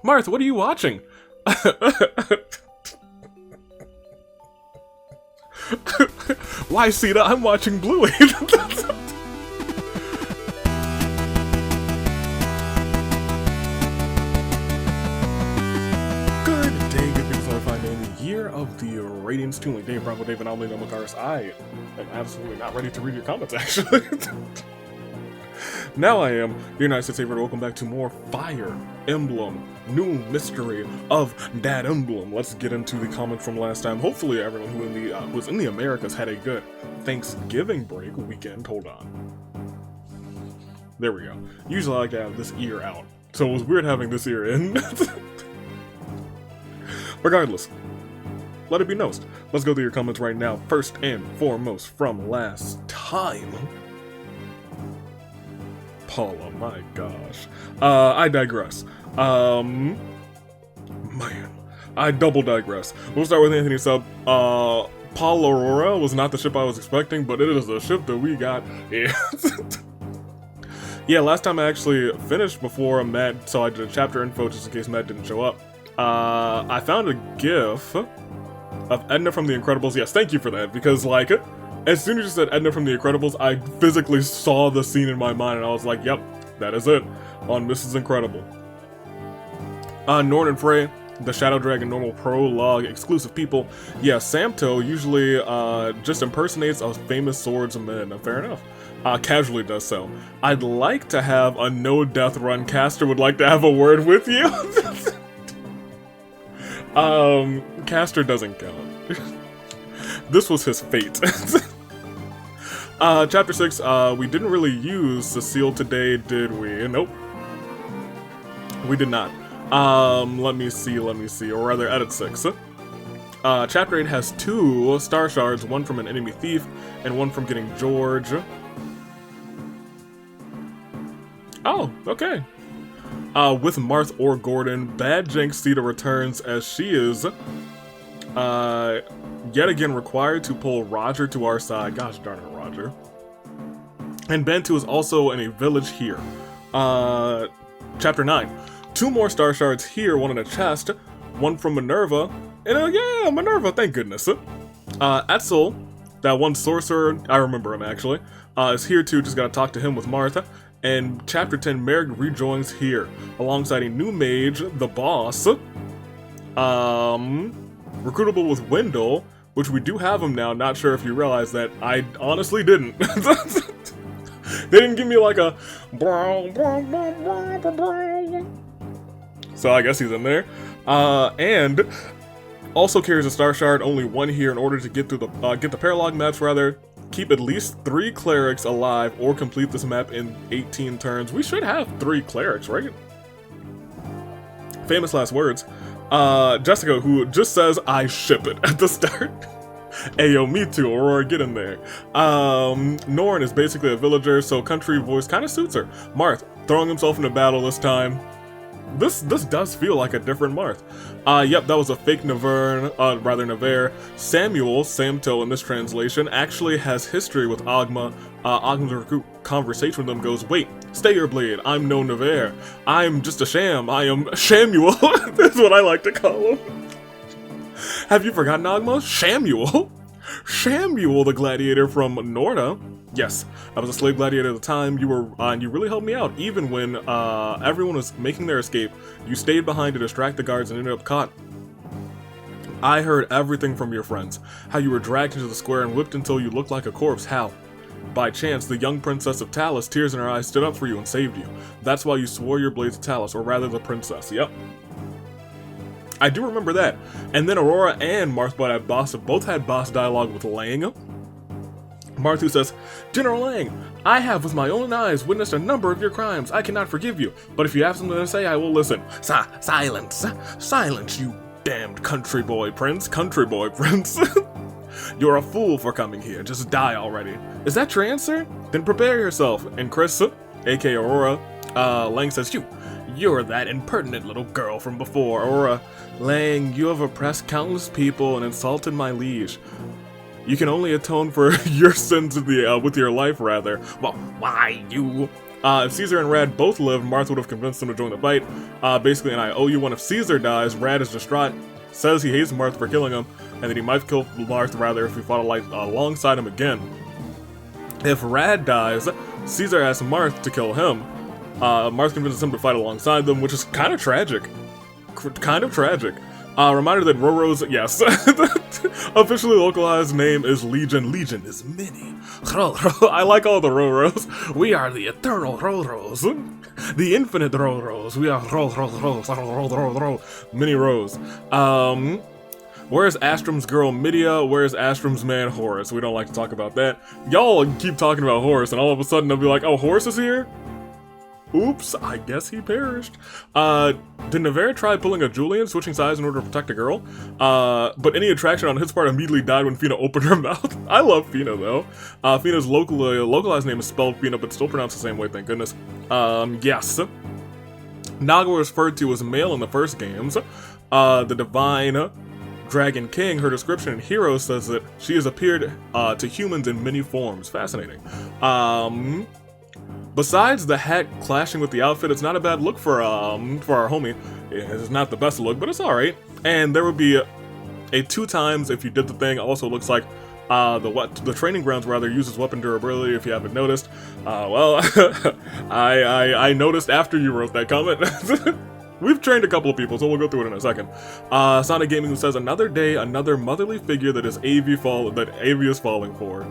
Marth, what are you watching? Why, Sita? I'm watching Bluey. Good day, good people. So fine in the year of the ratings tune, like Dave Bravo, Dave and Amelie Nomakars. I am absolutely not ready to read your comments, actually. Now I am, your United States favorite. Welcome back to more Fire Emblem, new mystery of that emblem. Let's get into the comments from last time. Hopefully everyone who was in the Americas had a good Thanksgiving break weekend. Hold on. There we go. Usually I like to have this ear out, so it was weird having this ear in. Regardless, let it be noticed. Let's go through your comments right now. First and foremost, from last time. Paula, my gosh. I digress. Man, I double digress. We'll start with Anthony Sub. Paula Aurora was not the ship I was expecting, but it is the ship that we got. Yeah. Yeah, last time I actually finished before Matt, so I did a chapter info just in case Matt didn't show up. I found a GIF of Edna from The Incredibles. Yes, thank you for that, because, like, as soon as you said Edna from The Incredibles, I physically saw the scene in my mind, and I was like, yep, that is it, on Mrs. Incredible. Norn and Frey, the Shadow Dragon normal prologue, exclusive people. Yeah, Samto usually just impersonates a famous swordsman. Fair enough. Casually does so. I'd like to have a no-death run. Caster would like to have a word with you. Caster doesn't count. This was his fate. Chapter 6, we didn't really use Cecile today, did we? Nope. We did not. Let me see, or rather, edit 6. Chapter 8 has 2 star shards, one from an enemy thief, and one from getting George. Oh, okay. With Marth or Gordon, Bad Jinx Sita returns as she is, yet again required to pull Roger to our side. Gosh darn it, Roger. And Bantu is also in a village here. Chapter 9. 2 more star shards here, one in a chest, one from Minerva, and yeah, Minerva, thank goodness. Etzel, that one sorcerer, I remember him actually, is here too, just gotta talk to him with Martha. And Chapter 10, Merrick rejoins here, alongside a new mage, the boss. Recruitable with Wendell, which we do have him now, not sure if you realize that. I honestly didn't. They didn't give me like a... So I guess he's in there. And also carries a star shard, only 1 here in order to get through the get the paralog maps rather. Keep at least 3 clerics alive or complete this map in 18 turns. We should have 3 clerics, right? Famous last words. Jessica, who just says, I ship it at the start. Ayo, me too, Aurora, get in there. Norn is basically a villager, so country voice kind of suits her. Marth, throwing himself into battle this time. This does feel like a different Marth. Yep, that was a fake Navarre. Samuel, Samto in this translation, actually has history with Agma. Agma's conversation with them goes, wait, stay your blade, I'm no Navarre. I'm just a sham, I am Shamuel. That's what I like to call him. Have you forgotten Agma? Shamuel? Shamuel, the gladiator from Norda. Yes, I was a slave gladiator at the time. You were, and you really helped me out. Even when everyone was making their escape, you stayed behind to distract the guards and ended up caught. I heard everything from your friends. How you were dragged into the square and whipped until you looked like a corpse. How? By chance, the young princess of Talis, tears in her eyes, stood up for you and saved you. That's why you swore your blades to Talis, or rather the princess. Yep. I do remember that. And then Aurora and Marth both had boss dialogue with Lang. Marth says, General Lang, I have with my own eyes witnessed a number of your crimes. I cannot forgive you, but if you have something to say, I will listen. Silence. Silence, you damned country boy prince. You're a fool for coming here. Just die already. Is that your answer? Then prepare yourself. And Chris, aka Aurora, Lang says, You're that impertinent little girl from before. Aurora, Lang, you have oppressed countless people and insulted my liege. You can only atone for your sins with your life, rather. Well, why, you If Caesar and Rad both lived, Marth would have convinced them to join the fight. Basically, and I owe you one. If Caesar dies, Rad is distraught, says he hates Marth for killing him, and that he might kill Marth rather if we fought alongside him again. If Rad dies, Caesar asks Marth to kill him. Marth convinces him to fight alongside them, which is kind of tragic. Reminder that Roro's, yes, officially localized name is Legion. Legion is many. I like all the Roros. We are the eternal Roros. The infinite Roros. We are many Ros. Where's Astrum's girl Midia? Where's Astrum's man Horus? We don't like to talk about that. Y'all keep talking about Horus, and all of a sudden they'll be like, oh, Horus is here? Oops, I guess he perished. Did Nevera try pulling a Julian, switching sides in order to protect a girl? But any attraction on his part immediately died when Fina opened her mouth. I love Fina, though. Fina's localized name is spelled Fina, but still pronounced the same way, thank goodness. Yes. Naga was referred to as male in the first games. The Divine Dragon King, her description in Heroes says that she has appeared to humans in many forms. Fascinating. Besides the hat clashing with the outfit, it's not a bad look for our homie. It's not the best look, but it's alright. And there would be a 2 times if you did the thing. Also looks like the training grounds rather uses weapon durability, if you haven't noticed. Well, I noticed after you wrote that comment. We've trained a couple of people, so we'll go through it in a second. Sonic Gaming who says, another day, another motherly figure that is AV is falling for.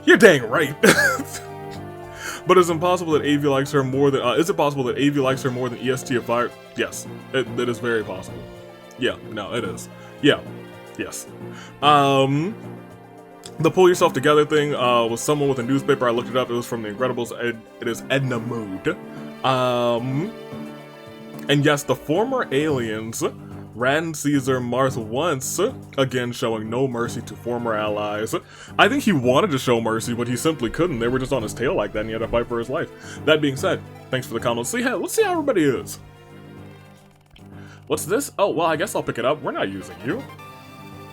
You're dang right. But it's impossible that AV likes her more than, is it possible that AV likes her more than EST of Fire? Yes, it is very possible. Yeah, no, it is. Yeah, yes. The pull yourself together thing was someone with a newspaper. I looked it up. It was from The Incredibles. It is Edna Mood. And yes, the former aliens, Rad and Caesar, Marth once, again showing no mercy to former allies. I think he wanted to show mercy, but he simply couldn't. They were just on his tail like that, and he had to fight for his life. That being said, thanks for the comments. Let's see how everybody is. What's this? Oh, well, I guess I'll pick it up. We're not using you.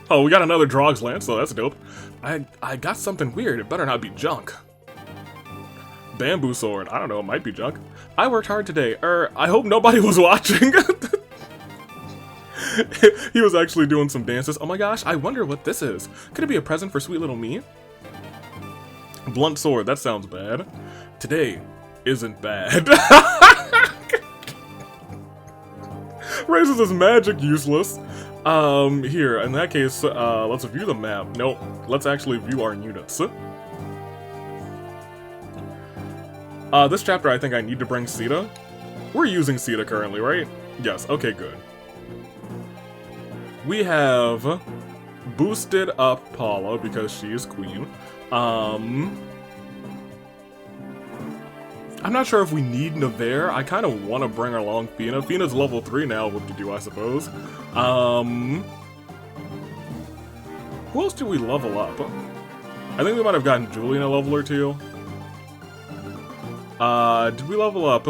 Oh, we got another Drog's Lance, so that's dope. I got something weird. It better not be junk. Bamboo sword. I don't know, it might be junk. I worked hard today. I hope nobody was watching. He was actually doing some dances. Oh my gosh, I wonder what this is. Could it be a present for sweet little me? Blunt sword, that sounds bad. Today isn't bad. Raises his magic useless. Here, in that case, let's view the map. Nope, let's actually view our units. This chapter, I think I need to bring Sita. We're using Sita currently, right? Yes, okay, good. We have boosted up Paula because she is queen. I'm not sure if we need Nevera. I kind of want to bring her along Fina. Fina's level 3 now, what to do, I suppose. Who else did we level up? I think we might have gotten Julian a level or 2. Did we level up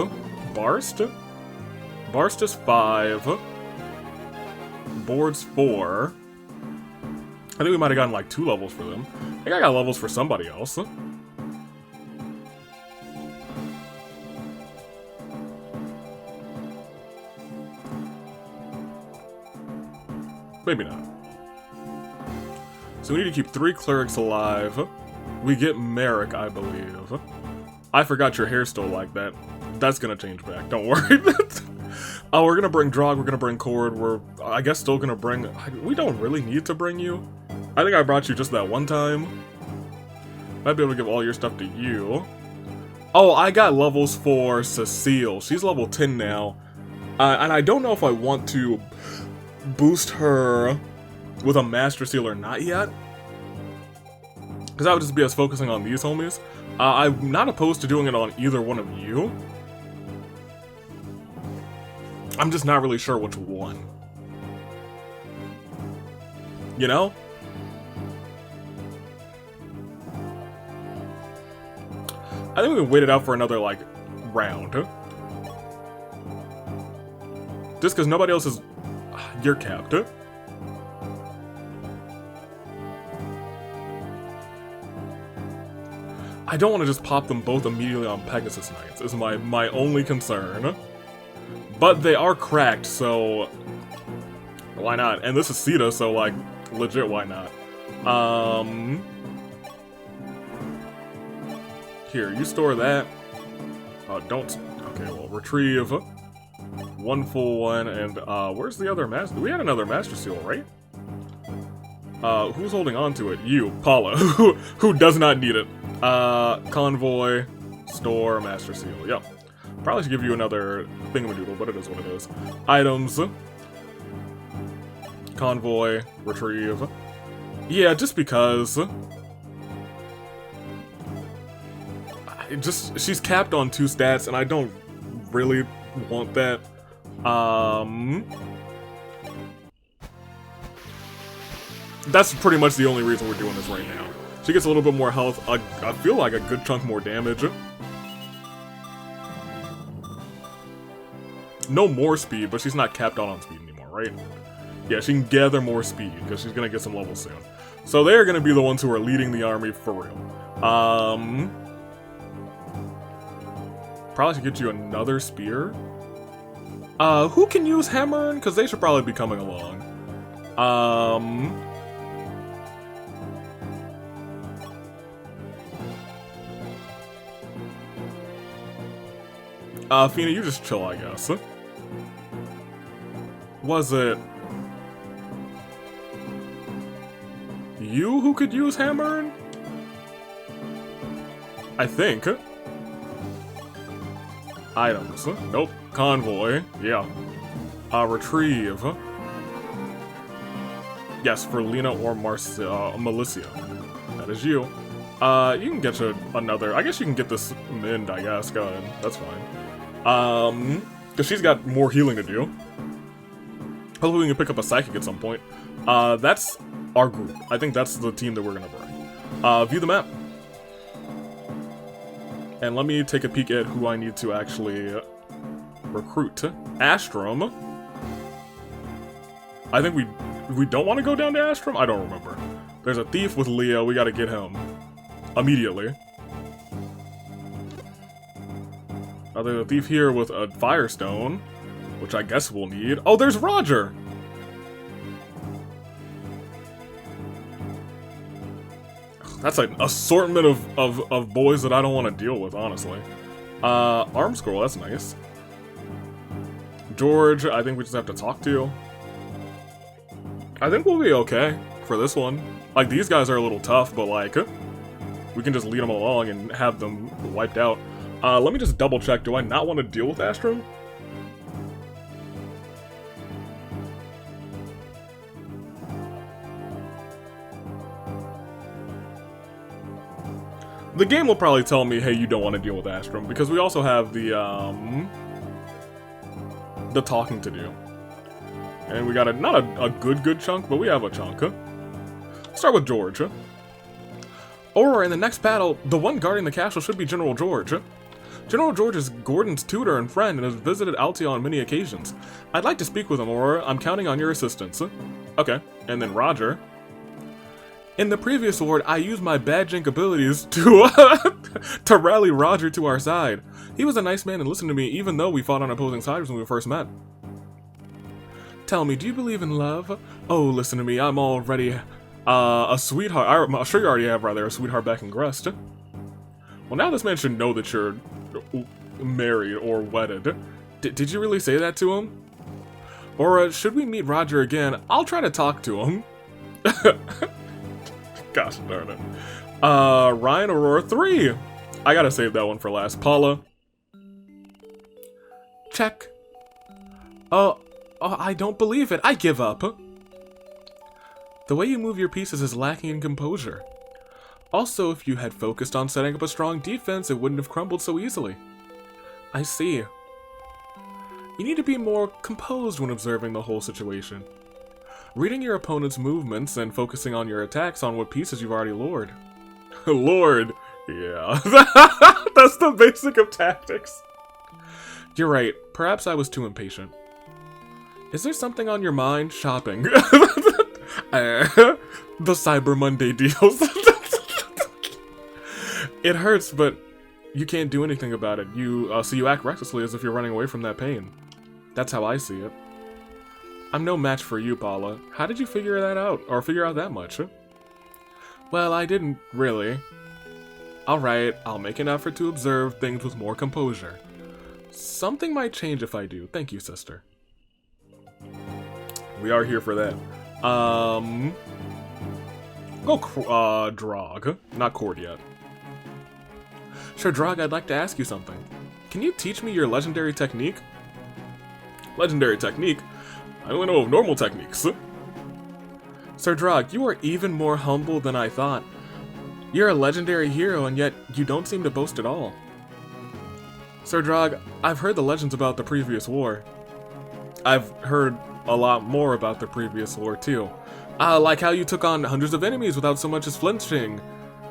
Barst? Barst is 5. Board's 4. I think we might have gotten like 2 levels for them. I think I got levels for somebody else. Maybe not. So we need to keep 3 clerics alive. We get Merrick, I believe. I forgot your hair's still like that. That's gonna change back, don't worry. Oh, we're gonna bring Drog, we're gonna bring Cord, we're, I guess, still gonna bring... We don't really need to bring you. I think I brought you just that one time. Might be able to give all your stuff to you. Oh, I got levels for Cecile. She's level 10 now. And I don't know if I want to boost her with a Master Seal or not yet. Because that would just be us focusing on these homies. I'm not opposed to doing it on either one of you. I'm just not really sure which one. You know? I think we can wait it out for another, like, round. Just because nobody else is... You're capped. I don't want to just pop them both immediately on Pegasus Knights, is my only concern. But they are cracked, so why not? And this is Sita, so like, legit, why not? Here, you store that. Don't, okay, well, retrieve one full one, and where's the other master? We had another Master Seal, right? Who's holding on to it? You, Paula, who does not need it. Convoy, store, Master Seal, yep. Probably should give you another thingamadoodle, but it is what it is. Items. Convoy, retrieve. Yeah, just because. She's capped on 2 stats, and I don't really want that. That's pretty much the only reason we're doing this right now. She gets a little bit more health. I feel like a good chunk more damage. No more speed, but she's not capped out on speed anymore, right? Yeah, she can gather more speed, because she's gonna get some levels soon. So they're gonna be the ones who are leading the army for real. Probably should get you another spear. Who can use hammering? Because they should probably be coming along. Fina, you just chill, I guess. Was it you who could use hammering? I think. Items. Nope. Convoy. Yeah. Retrieve. Yes, for Lena or Melissa. That is you. You can get you another. I guess you can get this Mind, I guess. Go ahead. That's fine. Because she's got more healing to do. Hopefully we can pick up a Psychic at some point. That's our group. I think that's the team that we're gonna bring. View the map. And let me take a peek at who I need to actually recruit. Astrum. I think we don't want to go down to Astrum? I don't remember. There's a thief with Leo. We gotta get him. Immediately. There's a thief here with a Firestone, which I guess we'll need. Oh, there's Roger! That's an assortment of boys that I don't want to deal with, honestly. Arm scroll, that's nice. George, I think we just have to talk to. I think we'll be okay for this one. Like, these guys are a little tough, but like, we can just lead them along and have them wiped out. Let me just double check. Do I not want to deal with Astrum? The game will probably tell me, hey, you don't want to deal with Astrum, because we also have the talking to do. And we got not a good chunk, but we have a chunk. Let's start with George. Aurora, in the next battle, the one guarding the castle should be General George. General George is Gordon's tutor and friend and has visited Altia on many occasions. I'd like to speak with him, Aurora. I'm counting on your assistance. Okay. And then Roger. In the previous award, I used my bad jank abilities to to rally Roger to our side. He was a nice man and listened to me, even though we fought on opposing sides when we first met. Tell me, do you believe in love? Oh, listen to me, I'm already a sweetheart. I'm sure you already have, rather, a sweetheart back in Grest. Well, now this man should know that you're married or wedded. Did you really say that to him? Or should we meet Roger again? I'll try to talk to him. Gosh darn it. Ryan Aurora 3. I gotta save that one for last. Paula. Check. Oh, I don't believe it. I give up. The way you move your pieces is lacking in composure. Also, if you had focused on setting up a strong defense, it wouldn't have crumbled so easily. I see. You need to be more composed when observing the whole situation. Reading your opponent's movements and focusing on your attacks on what pieces you've already lured. Lured? Yeah. That's the basic of tactics. You're right. Perhaps I was too impatient. Is there something on your mind? Shopping. The Cyber Monday deals. It hurts, but you can't do anything about it. So you act recklessly as if you're running away from that pain. That's how I see it. I'm no match for you, Paula. How did you figure that out? Or figure out that much? Well, I didn't really. Alright, I'll make an effort to observe things with more composure. Something might change if I do. Thank you, sister. We are here for that. Go, Drog. Not Cord yet. Sure, Drog, I'd like to ask you something. Can you teach me your legendary technique? Legendary technique? I only know of normal techniques. Sir Drog, you are even more humble than I thought. You're a legendary hero, and yet you don't seem to boast at all. Sir Drog, I've heard the legends about the previous war. I've heard a lot more about the previous war, too. Like how you took on hundreds of enemies without so much as flinching.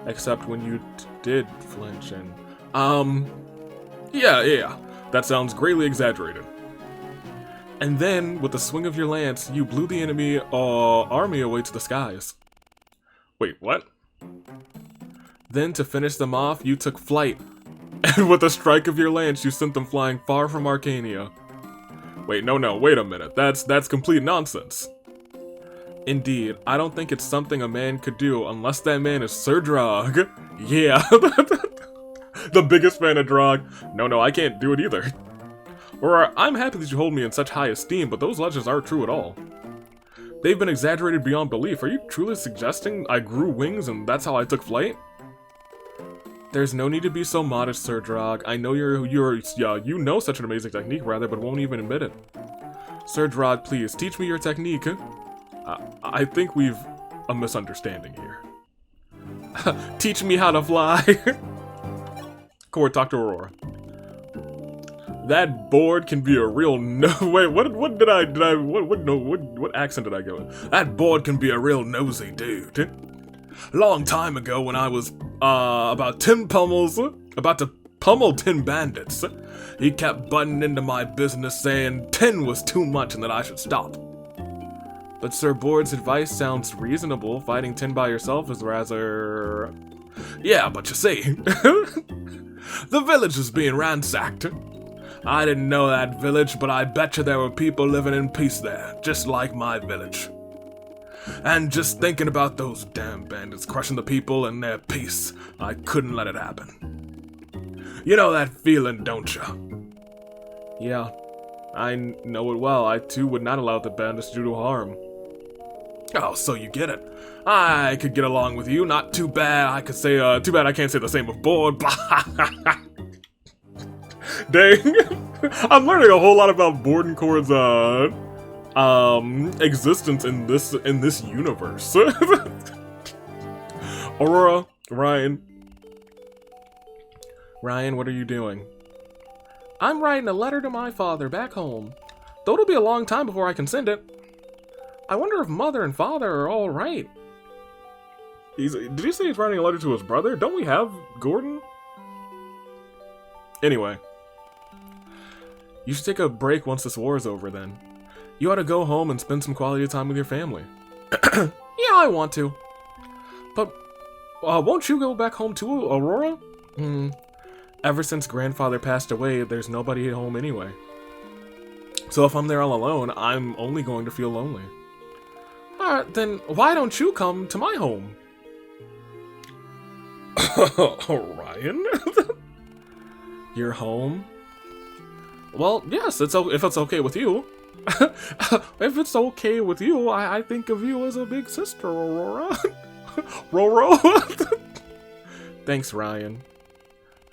Except when you did flinch and... Yeah. That sounds greatly exaggerated. And then, with the swing of your lance, you blew the enemy army away to the skies. Wait, what? Then, to finish them off, you took flight. And with a strike of your lance, you sent them flying far from Arcania. Wait, no, wait a minute. That's complete nonsense. Indeed, I don't think it's something a man could do unless that man is Sir Drog. Yeah. The biggest fan of Drog. No, I can't do it either. Or, I'm happy that you hold me in such high esteem, but those legends aren't true at all. They've been exaggerated beyond belief. Are you truly suggesting I grew wings and that's how I took flight? There's no need to be so modest, Sir Drog. I know you know such an amazing technique, rather, but won't even admit it. Sir Drog, please, teach me your technique. I think we've a misunderstanding here. Teach me how to fly. Cord, talk to Aurora. That board can be a real wait, what accent did I go in? That board can be a real nosy dude. Long time ago when I was, about to pummel 10 bandits, he kept butting into my business saying 10 was too much and that I should stop. But Sir Board's advice sounds reasonable. Fighting 10 by yourself is rather... Yeah, but you see, the village is being ransacked. I didn't know that village, but I bet you there were people living in peace there, just like my village. And just thinking about those damn bandits crushing the people and their peace, I couldn't let it happen. You know that feeling, don't you? Yeah, I know it well. I too would not allow the bandits to do harm. Oh, so you get it. I could get along with you. Not too bad. I could say, too bad I can't say the same of Board. Dang. I'm learning a whole lot about Board and Cord's, existence in this universe. Aurora, Ryan, what are you doing? I'm writing a letter to my father back home. Though it'll be a long time before I can send it. I wonder if Mother and Father are all right. Did he say he's writing a letter to his brother? Don't we have Gordon? Anyway. You should take a break once this war is over then. You ought to go home and spend some quality time with your family. Yeah, I want to. But, won't you go back home too, Aurora? Ever since Grandfather passed away, there's nobody at home anyway. So if I'm there all alone, I'm only going to feel lonely. Alright, then why don't you come to my home? Ryan? Your home? Well, yes, if it's okay with you. If it's okay with you, I think of you as a big sister, Aurora. Roro? Thanks, Ryan.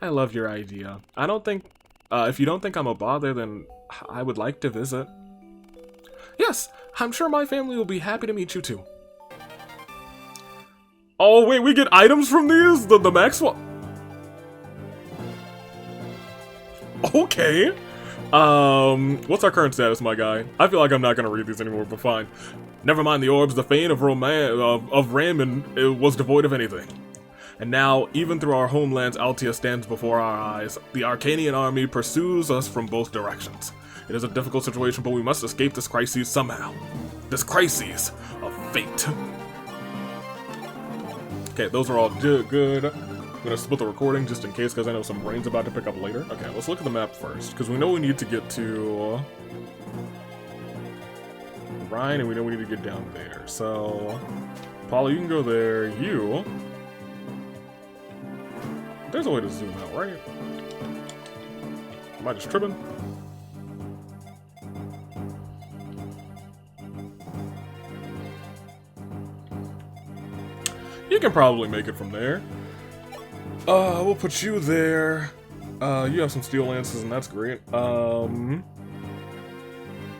I love your idea. I don't think, if you don't think I'm a bother, then I would like to visit. Yes, I'm sure my family will be happy to meet you too. Oh, wait, we get items from these? The Maxwell? Okay. What's our current status, my guy? I feel like I'm not gonna read these anymore, but fine. Never mind the orbs, the fane of Ramin was devoid of anything. And now, even through our homelands, Altia stands before our eyes. The Arcanian army pursues us from both directions. It is a difficult situation, but we must escape this crisis somehow. This crisis of fate. Okay, those are all good. I'm gonna split the recording just in case, because I know some rain's about to pick up later. Okay, let's look at the map first, because we know we need to get to Rhine, and we know we need to get down there. So, Paula, you can go there. You... There's a way to zoom out, right? Am I just tripping? You can probably make it from there. We'll put you there. You have some steel lances, and that's great.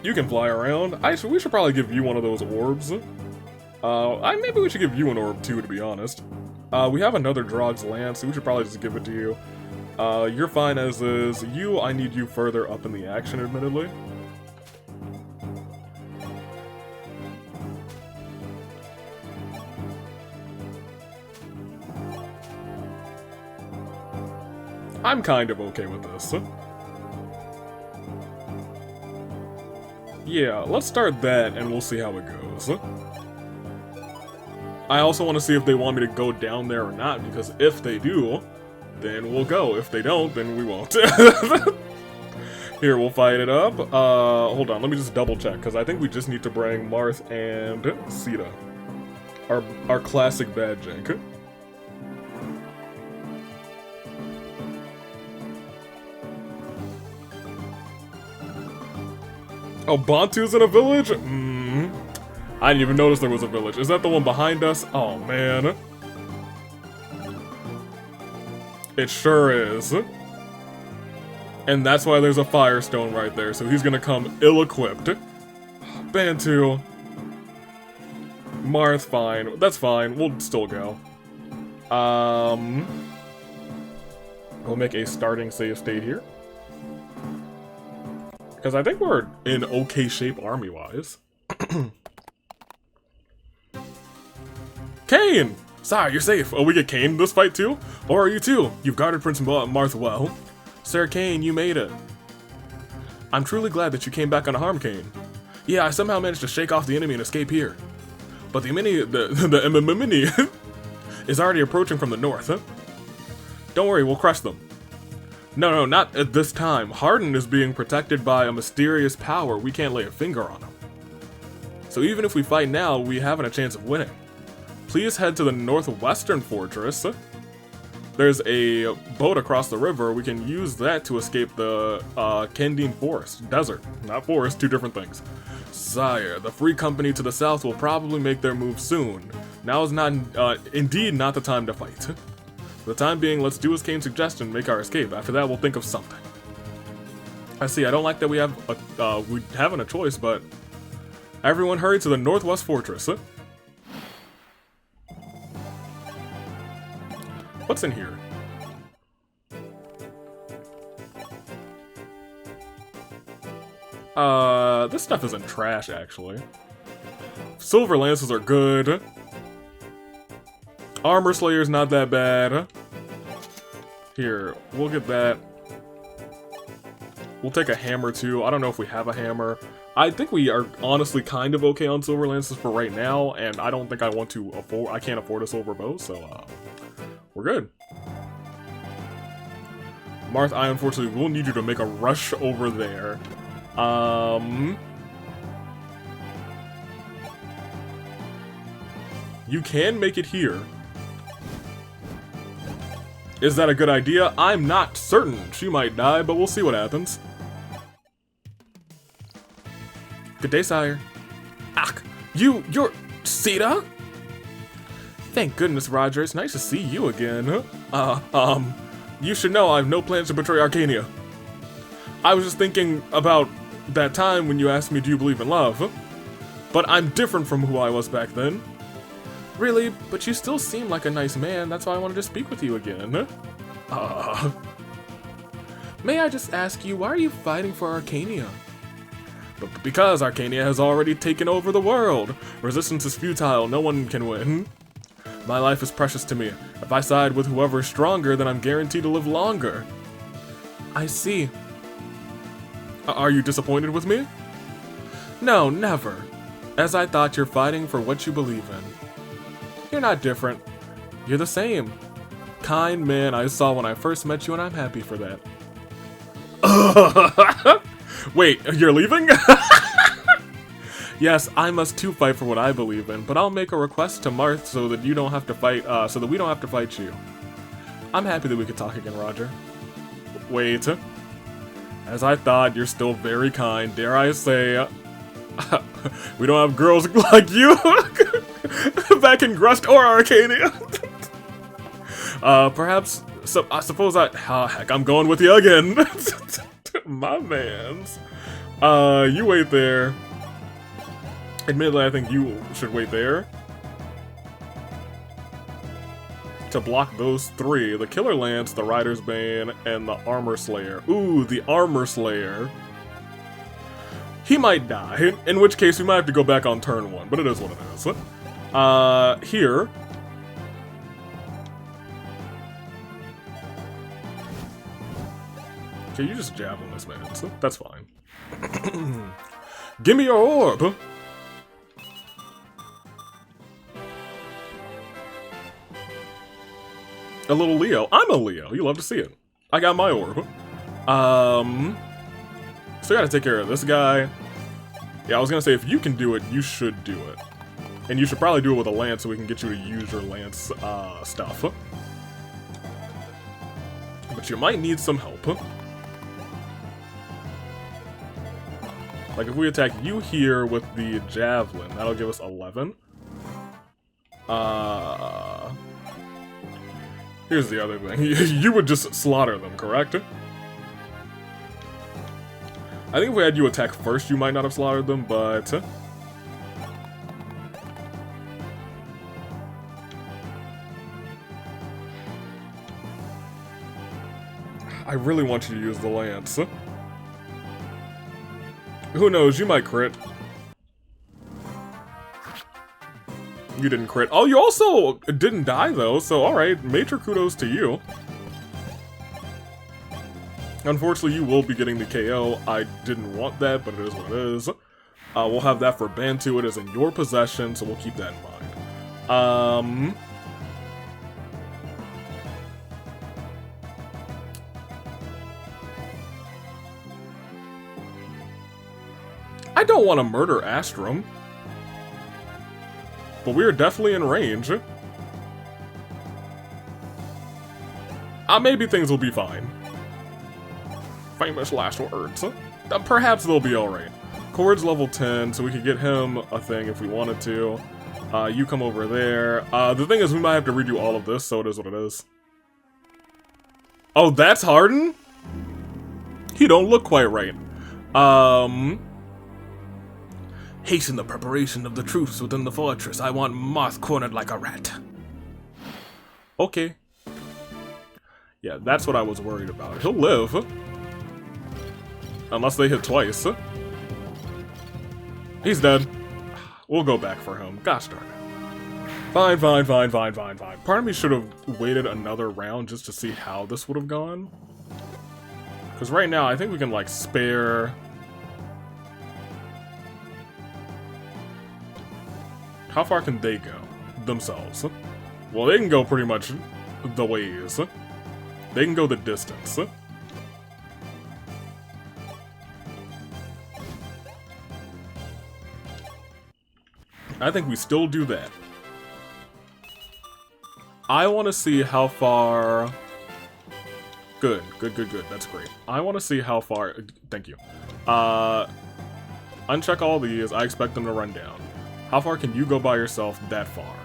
You can fly around. We should probably give you one of those orbs. Maybe we should give you an orb too, to be honest. We have another Drog's Lance, so we should probably just give it to you. You're fine as is. I need you further up in the action, admittedly. I'm kind of okay with this. Yeah, let's start that and we'll see how it goes. I also want to see if they want me to go down there or not, because if they do, then we'll go. If they don't, then we won't. Here, we'll fight it up. Hold on, let me just double check, because I think we just need to bring Marth and Sita. Our classic bad jank. Oh, Bantu's in a village? I didn't even notice there was a village. Is that the one behind us? Oh, man. It sure is. And that's why there's a Firestone right there, so he's gonna come ill-equipped. Bantu. Marth, fine. That's fine. We'll still go. We'll make a starting save state here. Because I think we're in okay shape army-wise. Kane! Sire, you're safe. Oh, we get Kane in this fight too? Or are you too? You've guarded Prince Marth well. Sir Kane, you made it. I'm truly glad that you came back unharmed, Kane. Yeah, I somehow managed to shake off the enemy and escape here. But the enemy is already approaching from the north, huh? Don't worry, we'll crush them. No, not at this time. Hardin is being protected by a mysterious power we can't lay a finger on him. So even if we fight now, we haven't a chance of winning. Please head to the northwestern fortress. There's a boat across the river. We can use that to escape the Kendine forest. Desert, not forest, two different things. Sire, the Free Company to the south will probably make their move soon. Now is indeed not the time to fight. For the time being, let's do as Kane's suggestion and make our escape. After that, we'll think of something. I see, I don't like that we haven't a choice, but... Everyone hurry to the northwest fortress. What's in here? This stuff isn't trash, actually. Silver lances are good. Armor Slayer's not that bad. Here, we'll get that. We'll take a hammer too. I don't know if we have a hammer. I think we are honestly kind of okay on silver lances for right now, and I don't think I can't afford a silver bow, so we're good. Marth, I unfortunately will need you to make a rush over there. You can make it here. Is that a good idea? I'm not certain. She might die, but we'll see what happens. Good day, sire. Ach, you're Sita? Thank goodness, Roger. It's nice to see you again. You should know I have no plans to betray Arcania. I was just thinking about that time when you asked me, do you believe in love? But I'm different from who I was back then. Really? But you still seem like a nice man. That's why I wanted to speak with you again. May I just ask you, why are you fighting for Arcania? Because Arcania has already taken over the world. Resistance is futile. No one can win. My life is precious to me. If I side with whoever is stronger, then I'm guaranteed to live longer. I see. Are you disappointed with me? No, never. As I thought, you're fighting for what you believe in. You're not different. You're the same. kind man I saw when I first met you, and I'm happy for that. Wait, you're leaving? Yes, I must too fight for what I believe in, but I'll make a request to Marth so that you don't have to fight, so that we don't have to fight you. I'm happy that we could talk again, Roger. Wait. As I thought, you're still very kind, dare I say. We don't have girls like you back in Grust or Arcania. Perhaps, so I suppose heck, I'm going with you again. My mans. You wait there. Admittedly, I think you should wait there. To block those three, the Killer Lance, the Rider's Bane, and the Armor Slayer. Ooh, the Armor Slayer. He might die, in which case we might have to go back on turn 1, but it is what it is. Here. Okay, you just javelin this man, so that's fine. Give me your orb! A little Leo. I'm a Leo. You love to see it. I got my orb. So I gotta take care of this guy. Yeah, I was gonna say, if you can do it, you should do it. And you should probably do it with a lance so we can get you to use your lance stuff. But you might need some help. Like, if we attack you here with the javelin, that'll give us 11. Here's the other thing. You would just slaughter them, correct? I think if we had you attack first, you might not have slaughtered them, but... I really want you to use the lance. Who knows, you might crit. You didn't crit. Oh, you also didn't die, though, so alright, major kudos to you. Unfortunately, you will be getting the KO. I didn't want that, but it is what it is. We'll have that for Bantu. It is in your possession, so we'll keep that in mind. I don't want to murder Astrum. But we are definitely in range. Maybe things will be fine. Famous last words. Perhaps they'll be alright. Cord's level 10, so we could get him a thing if we wanted to. You come over there. The thing is, we might have to redo all of this, so it is what it is. Oh, that's Hardin? He don't look quite right. Hasten the preparation of the troops within the fortress. I want Marth cornered like a rat. Okay. Yeah, that's what I was worried about. He'll live. Unless they hit twice. He's dead. We'll go back for him. Gosh darn it. Fine. Part of me should have waited another round just to see how this would have gone. Because right now, I think we can, like, spare... How far can they go themselves? Well, they can go pretty much the ways. They can go the distance. I think we still do that. I want to see how far... Good. That's great. I want to see how far... Thank you. Uncheck all these. I expect them to run down. How far can you go by yourself that far?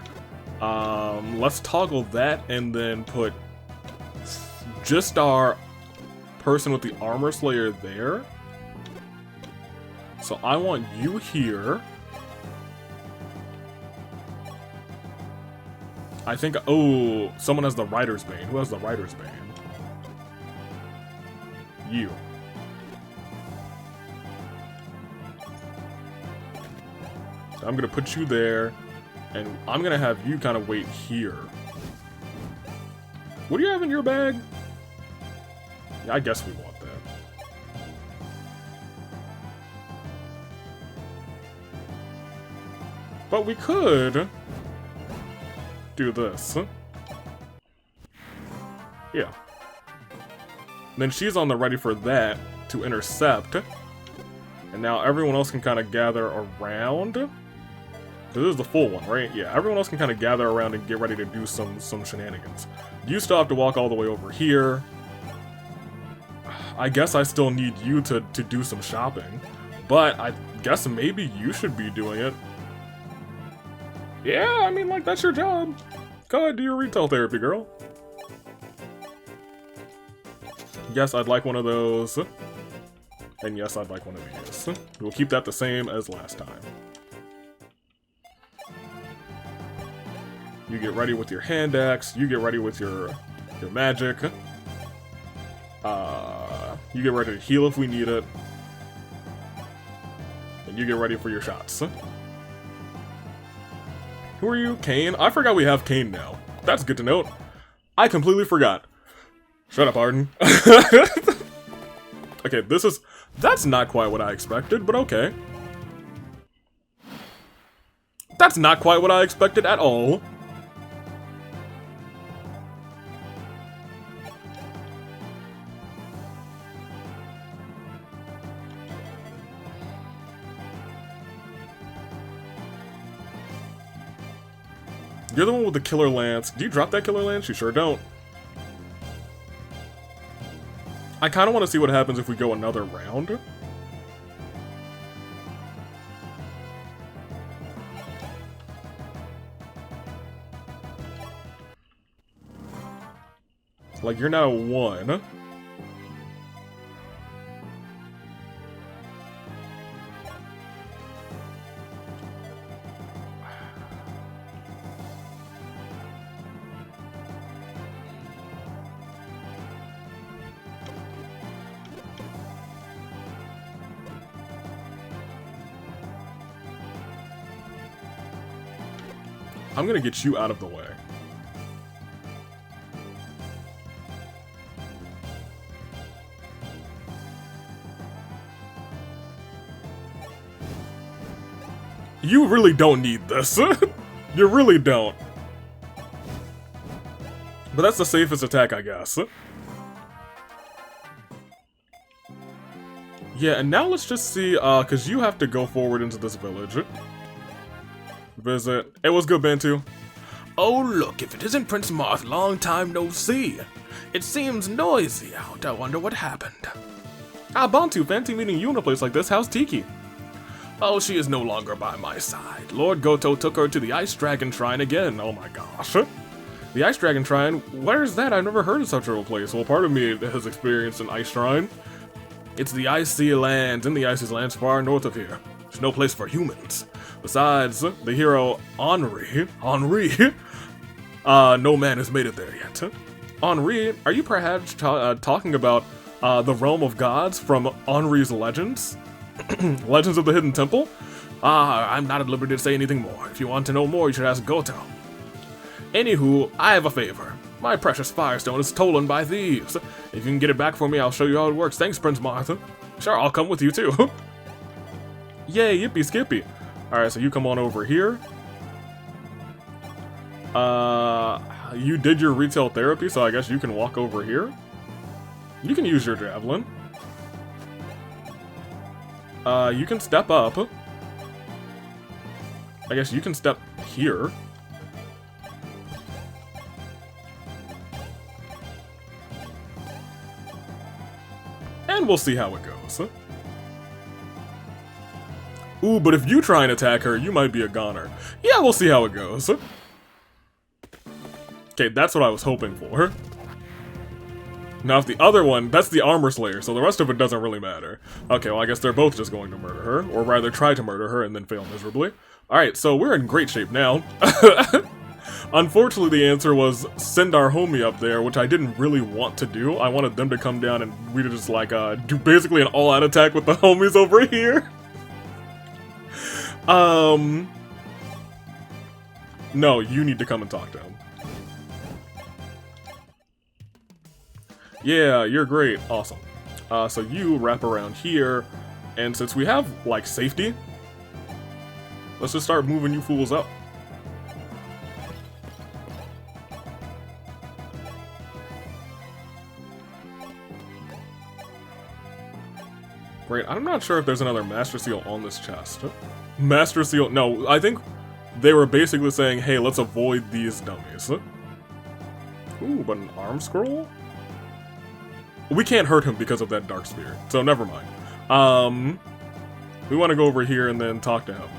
Let's toggle that and then put just our person with the Armor Slayer there. So I want you here. I think, oh, someone has the Rider's Bane. Who has the Rider's Bane? You. I'm gonna put you there, and I'm gonna have you kind of wait here. What do you have in your bag? Yeah, I guess we want that. But we could do this. Yeah. Then she's on the ready for that to intercept. And now everyone else can kind of gather around. This is the full one, right? Yeah, everyone else can kind of gather around and get ready to do some shenanigans. You still have to walk all the way over here. I guess I still need you to do some shopping. But I guess maybe you should be doing it. Yeah, I mean, like, that's your job. Go ahead, do your retail therapy, girl. Yes, I'd like one of those. And yes, I'd like one of these. We'll keep that the same as last time. You get ready with your hand axe. You get ready with your magic. You get ready to heal if we need it. And you get ready for your shots. Who are you? Kane? I forgot we have Kane now. That's good to note. I completely forgot. Shut up, Hardin. Okay, that's not quite what I expected, but okay. That's not quite what I expected at all. You're the one with the killer lance. Do you drop that killer lance? You sure don't. I kind of want to see what happens if we go another round. Like, you're now a 1. I'm gonna get you out of the way. You really don't need this. You really don't. But that's the safest attack, I guess. Yeah, and now let's just see, because you have to go forward into this village. Visit. It was good, Bantu. Oh, look, if it isn't Prince Marth, long time no see. It seems noisy out. I wonder what happened. Ah, Bantu, fancy meeting you in a place like this. How's Tiki? Oh, she is no longer by my side. Lord Goto took her to the Ice Dragon Shrine again. Oh my gosh. The Ice Dragon Shrine? Where's that? I've never heard of such a place. Well, part of me has experienced an ice shrine. It's the Icy Lands, in the Icy Lands far north of here. There's no place for humans. Besides, the hero Henri, no man has made it there yet. Henri, are you perhaps talking about the Realm of Gods from Henri's Legends? Legends of the Hidden Temple? I'm not at liberty to say anything more. If you want to know more, you should ask Goto. Anywho, I have a favor. My precious Firestone is stolen by thieves. If you can get it back for me, I'll show you how it works. Thanks, Prince Marth. Sure, I'll come with you too. Yay, yippee skippy. Alright, so you come on over here. You did your retail therapy, so I guess you can walk over here. You can use your javelin. You can step up. I guess you can step here. And we'll see how it goes. Ooh, but if you try and attack her, you might be a goner. Yeah, we'll see how it goes. Okay, that's what I was hoping for. Now, if the other one, that's the Armor Slayer, so the rest of it doesn't really matter. Okay, well, I guess they're both just going to murder her, or rather try to murder her and then fail miserably. Alright, so we're in great shape now. Unfortunately, the answer was send our homie up there, which I didn't really want to do. I wanted them to come down and we just, like, do basically an all-out attack with the homies over here. No, you need to come and talk to him. Yeah, you're great. Awesome. So you wrap around here, and since we have, like, safety, let's just start moving you fools up. Great. I'm not sure if there's another Master Seal on this chest. Master Seal... No, I think they were basically saying, hey, let's avoid these dummies. Ooh, but an arm scroll? We can't hurt him because of that Dark Spear, so never mind. We want to go over here and then talk to him.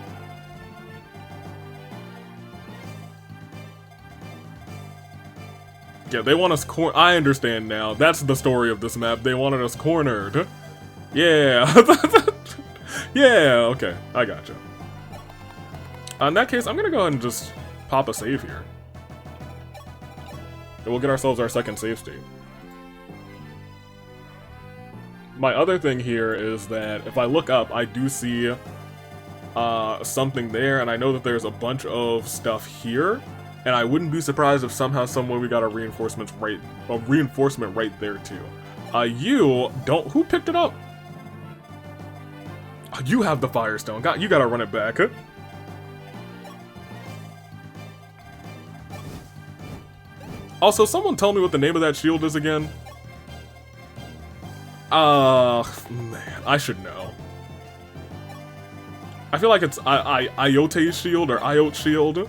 Yeah, they want us I understand now. That's the story of this map. They wanted us cornered. Yeah. Yeah, okay. I gotcha. In that case, I'm gonna go ahead and just pop a save here. And we'll get ourselves our second save state. My other thing here is that if I look up, I do see something there, and I know that there's a bunch of stuff here. And I wouldn't be surprised if somehow, someway we got a reinforcement right there too. Who picked it up? Oh, you have the Firestone. You gotta run it back. Huh? Also, someone tell me what the name of that shield is again. Man, I should know. I feel like it's Iote's shield or Iote's shield.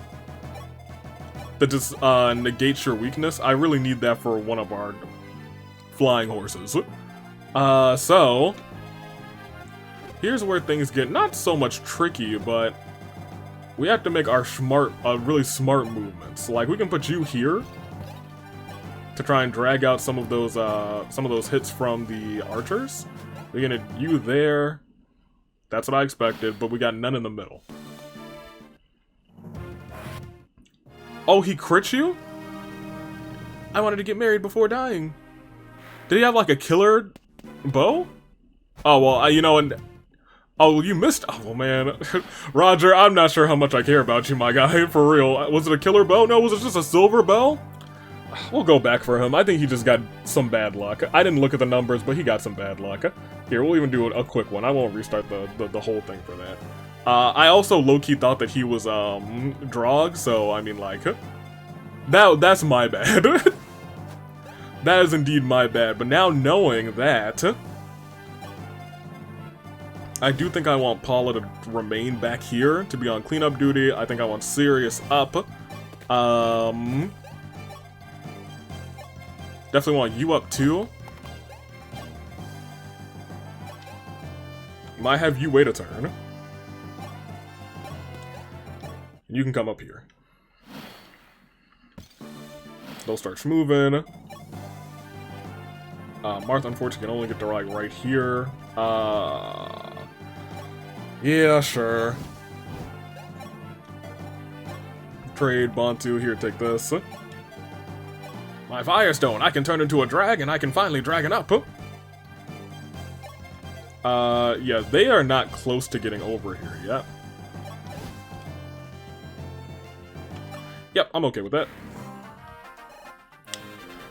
That just negates your weakness. I really need that for one of our flying horses. So here's where things get not so much tricky, but we have to make our really smart movements. Like we can put you here to try and drag out some of those hits from the archers. We're gonna you there. That's what I expected, but we got none in the middle. Oh, he crit you? I wanted to get married before dying. Did he have like a killer bow? Oh, well, you know, and... Oh, you missed... Oh, man. Roger, I'm not sure how much I care about you, my guy, for real. Was it a killer bow? No, was it just a silver bow? We'll go back for him. I think he just got some bad luck. I didn't look at the numbers, but he got some bad luck. Here, we'll even do a quick one. I won't restart the whole thing for that. I also low-key thought that he was, Drog, so, I mean, like, that's my bad. That is indeed my bad, but now knowing that, I do think I want Paula to remain back here to be on cleanup duty. I think I want Sirius up. Definitely want you up, too. Might have you wait a turn. You can come up here. They'll start moving. Marth, unfortunately, can only get to right here. Yeah, sure. Trade, Bantu, here, take this. My Firestone, I can turn into a dragon, I can finally dragon up. Yeah, they are not close to getting over here yet. Yep, I'm okay with that.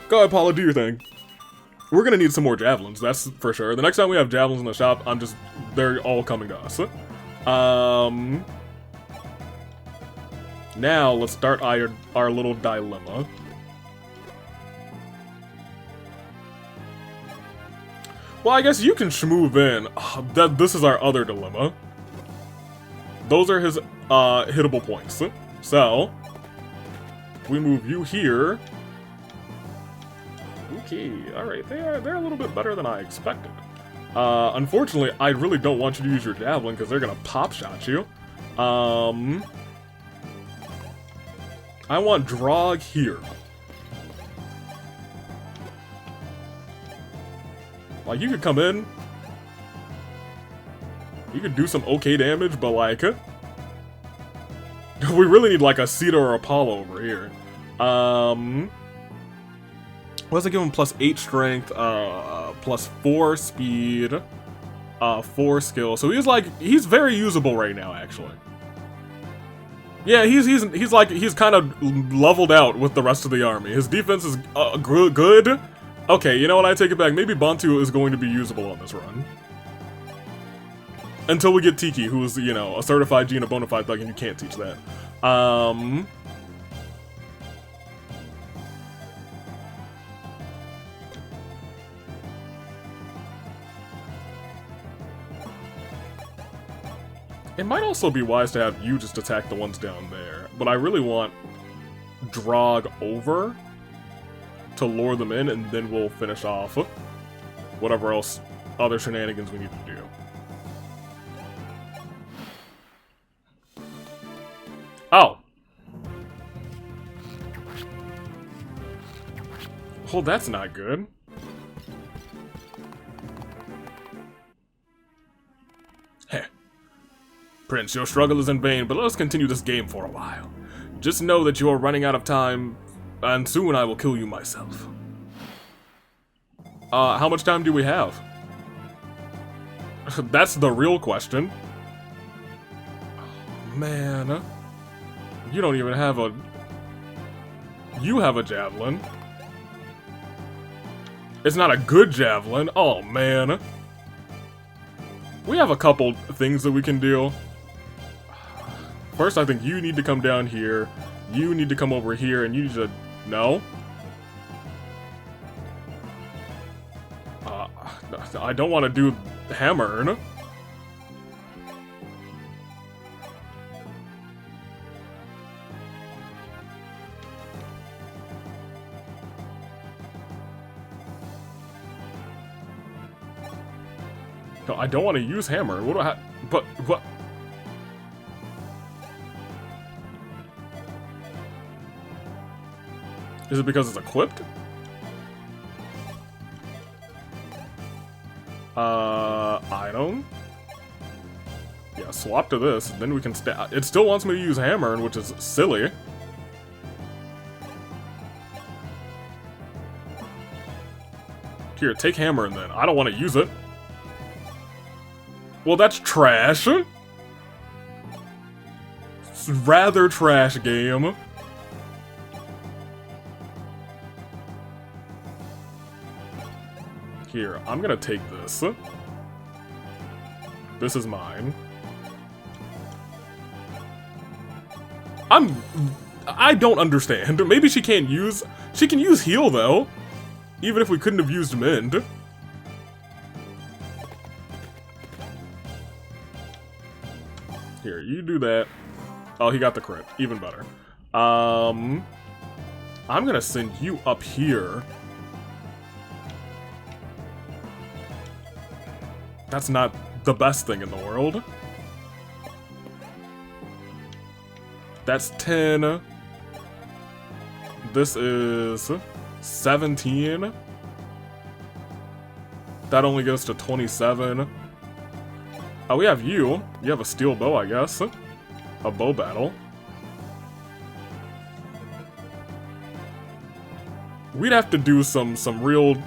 Go ahead, Paula, do your thing. We're gonna need some more javelins, that's for sure. The next time we have javelins in the shop, they're all coming to us. Now, let's start our little dilemma. Well, I guess you can move in. This is our other dilemma. Those are his hittable points. So, we move you here. Okay, alright, they're a little bit better than I expected. Unfortunately, I really don't want you to use your javelin because they're gonna pop shot you. I want Drog here. Like, you could come in. You could do some okay damage, but like... we really need like a Cedar or Apollo over here. What does it give him? Plus 8 strength, plus 4 speed, 4 skill. So he's very usable right now, actually. Yeah, he's kind of leveled out with the rest of the army. His defense is good. Okay, you know what? I take it back. Maybe Bantu is going to be usable on this run. Until we get Tiki, who's, you know, a certified G and a bona fide thug, and you can't teach that. It might also be wise to have you just attack the ones down there, but I really want Drog over to lure them in, and then we'll finish off whatever else other shenanigans we need to do. Oh. Well, that's not good. Heh. Prince, your struggle is in vain, but let us continue this game for a while. Just know that you are running out of time, and soon I will kill you myself. How much time do we have? That's the real question. Oh, man. You don't even have a... You have a javelin. It's not a good javelin. Oh, man. We have a couple things that we can do. First, I think you need to come down here. You need to come over here, and you need to... No? I don't want to do hammer. No, I don't want to use hammer. What do I have? But, what? Is it because it's equipped? Item? Yeah, swap to this, then we can it still wants me to use hammer, which is silly. Here, take hammer and then. I don't want to use it. Well, that's trash. It's rather trash game. Here, I'm gonna take this. This is mine. I don't understand. Maybe she can't use... She can use heal, though. Even if we couldn't have used mend. Here, you do that. Oh, he got the crit. Even better. I'm gonna send you up here. That's not the best thing in the world. That's 10. This is 17. That only goes to 27. Oh, we have you. You have a steel bow, I guess. A bow battle. We'd have to do some real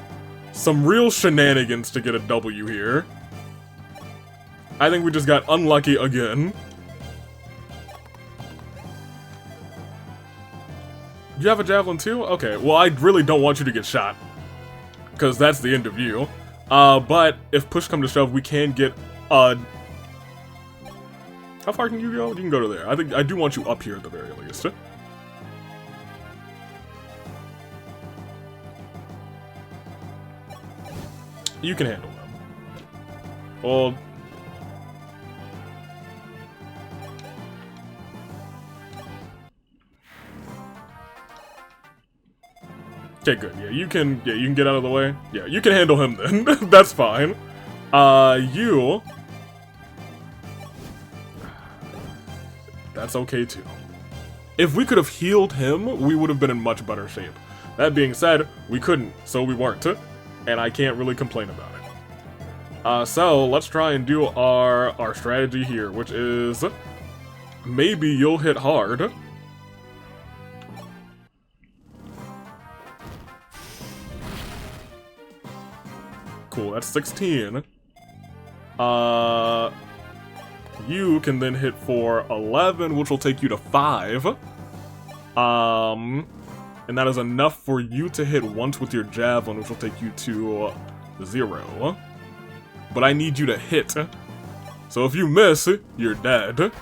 shenanigans to get a W here. I think we just got unlucky again. You have a javelin too? Okay, well I really don't want you to get shot. Because that's the end of you. But if push come to shove, we can get how far can you go? You can go to there. I do want you up here at the very least. You can handle them. Well... Okay, good. Yeah, you can get out of the way. Yeah, you can handle him then. That's fine. You... That's okay too. If we could have healed him, we would have been in much better shape. That being said, we couldn't, so we weren't. And I can't really complain about it. So, let's try and do our strategy here, which is... Maybe you'll hit hard. Cool, that's 16. You can then hit for 11, which will take you to 5. And that is enough for you to hit once with your javelin, which will take you to 0. But I need you to hit. So if you miss, you're dead.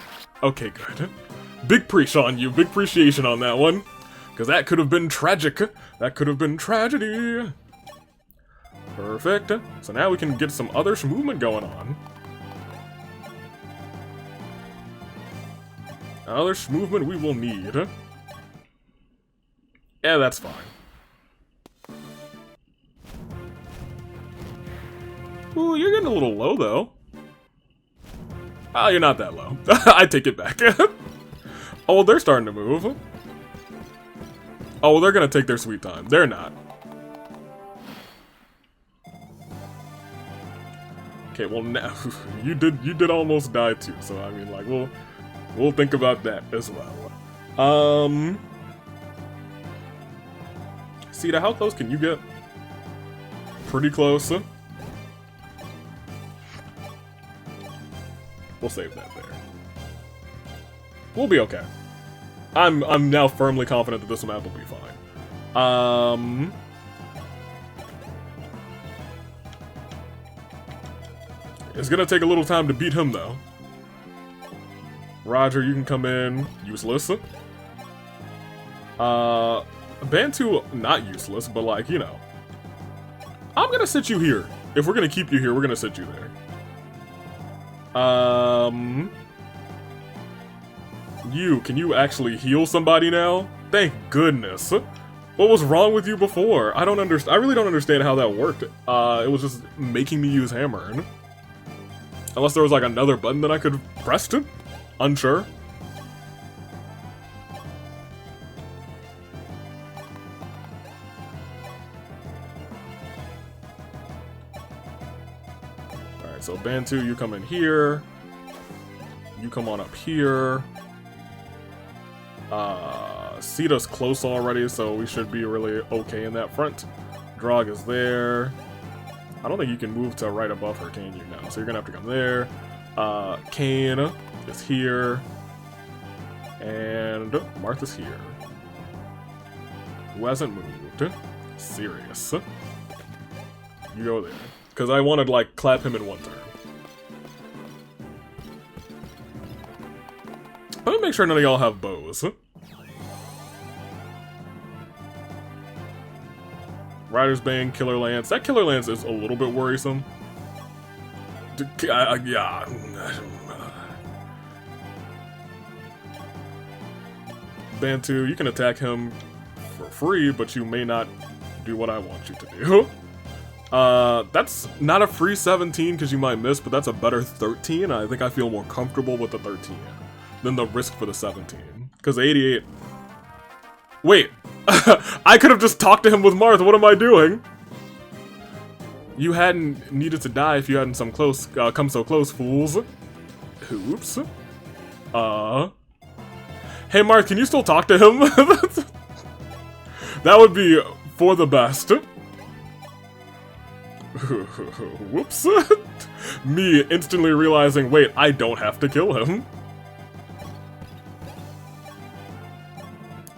Okay, good. Big preach on you, big appreciation on that one. Because that could have been tragic. That could have been tragedy. Perfect. So now we can get some other movement going on. Another movement we will need. Yeah, that's fine. Ooh, you're getting a little low, though. Oh, you're not that low. I take it back. Oh, they're starting to move. Oh, well, they're gonna take their sweet time. They're not. Okay, well now you did almost die too. So I mean, like we'll think about that as well. Sita, how close can you get? Pretty close. We'll save that there. We'll be okay. I'm now firmly confident that this map will be fine. It's gonna take a little time to beat him though. Roger, you can come in. Useless. Bantu, not useless, but like, you know. I'm gonna sit you here. If we're gonna keep you here, we're gonna sit you there. Can you actually heal somebody now? Thank goodness. What was wrong with you before? I really don't understand how that worked. It was just making me use hammer. Unless there was like another button that I could press to? Unsure. Alright, so Bantu, you come in here. You come on up here. Sita's close already, so we should be really okay in that front. Drog is there. I don't think you can move to right above her, can you now? So you're gonna have to come there. Kane is here. And Marth is here. Who hasn't moved? Serious. You go there. Because I wanted, like, clap him in one turn. Let me make sure none of y'all have bows. Rider's Bane, Killer Lance. That Killer Lance is a little bit worrisome. Yeah. Bantu, you can attack him for free, but you may not do what I want you to do. That's not a free 17 because you might miss, but that's a better 13. I think I feel more comfortable with the 13 than the risk for the 17. Because 88... Wait! I could have just talked to him with Marth. What am I doing? You hadn't needed to die if you hadn't come so close, fools. Oops. Hey, Marth, can you still talk to him? That would be for the best. Whoops. Me instantly realizing, wait, I don't have to kill him.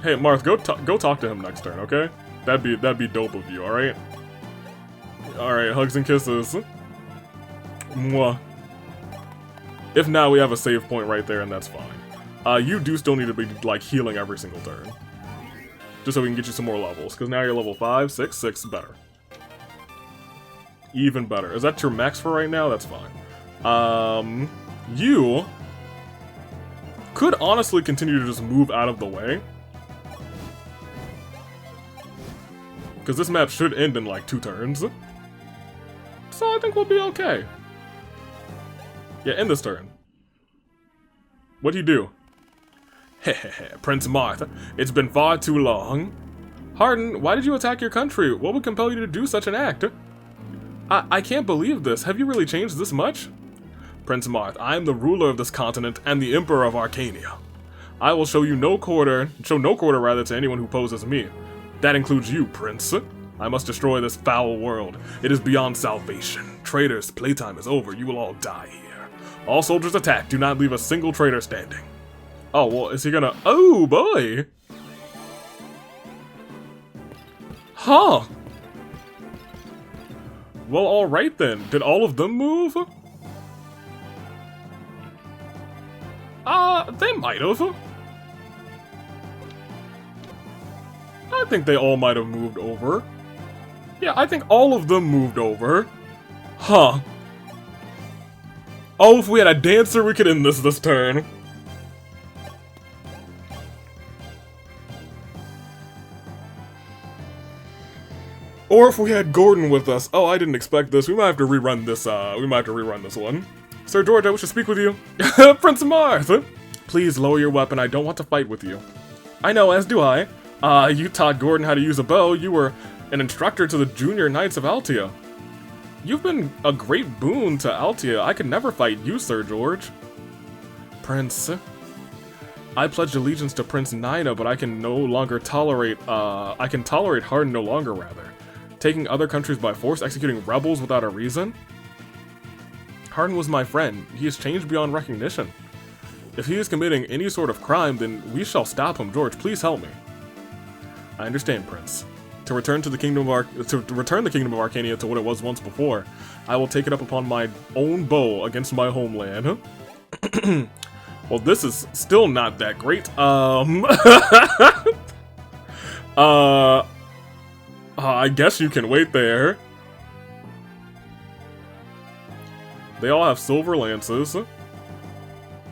Hey, Marth, go talk to him next turn, okay? That'd be dope of you, alright? Alright, hugs and kisses. Mwah. If not, we have a save point right there, and that's fine. You do still need to be, like, healing every single turn. Just so we can get you some more levels, because now you're level 5, 6, better. Even better. Is that your max for right now? That's fine. You could honestly continue to just move out of the way. Because this map should end in like 2 turns. So I think we'll be okay. Yeah, end this turn. What'd you do? Hehehe, Prince Marth, it's been far too long. Hardin, why did you attack your country? What would compel you to do such an act? I can't believe this. Have you really changed this much? Prince Marth, I am the ruler of this continent and the Emperor of Arcania. I will show no quarter to anyone who opposes me. That includes you, Prince. I must destroy this foul world. It is beyond salvation. Traitors, playtime is over. You will all die here. All soldiers attack. Do not leave a single traitor standing. Oh, well, is he gonna... Oh, boy! Huh. Well, alright then. Did all of them move? They might have. I think they all might have moved over. Yeah, I think all of them moved over. Huh. Oh, if we had a dancer, we could end this turn. Or if we had Gordon with us. Oh, I didn't expect this. We might have to rerun this, one. Sir George, I wish to speak with you. Prince Marth! Please lower your weapon. I don't want to fight with you. I know, as do I. You taught Gordon how to use a bow. You were an instructor to the junior knights of Altia. You've been a great boon to Altia. I could never fight you, Sir George. Prince. I pledged allegiance to Prince Nina, but I can no longer tolerate, I can tolerate Hardin no longer, rather. Taking other countries by force, executing rebels without a reason? Hardin was my friend. He has changed beyond recognition. If he is committing any sort of crime, then we shall stop him. George, please help me. I understand, Prince. To return the kingdom of Arcania to what it was once before, I will take it up upon my own bow against my homeland. Well, this is still not that great. I guess you can wait there. They all have silver lances.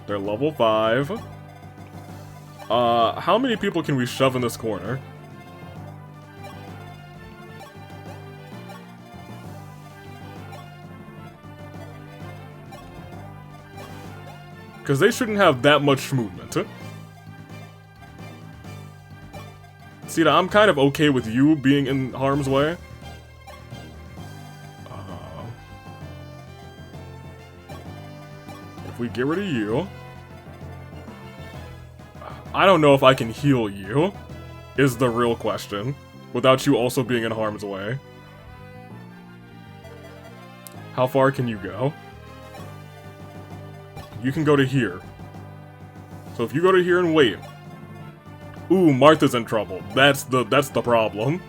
They're level 5. How many people can we shove in this corner? Because they shouldn't have that much movement. See, I'm kind of okay with you being in harm's way. If we get rid of you... I don't know if I can heal you, is the real question, without you also being in harm's way. How far can you go? You can go to here. So if you go to here and wait... Ooh, Marth is in trouble. That's the problem.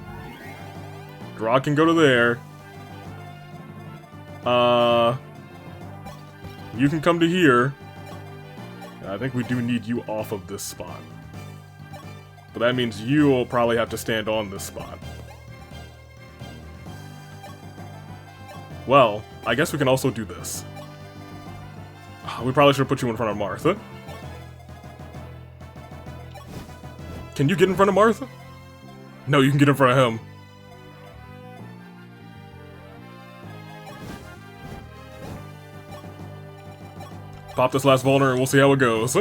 Draw can go to there. You can come to here. I think we do need you off of this spot. But that means you will probably have to stand on this spot. Well, I guess we can also do this. We probably should have put you in front of Martha. Can you get in front of Martha? No, you can get in front of him. Pop this last vulner and we'll see how it goes.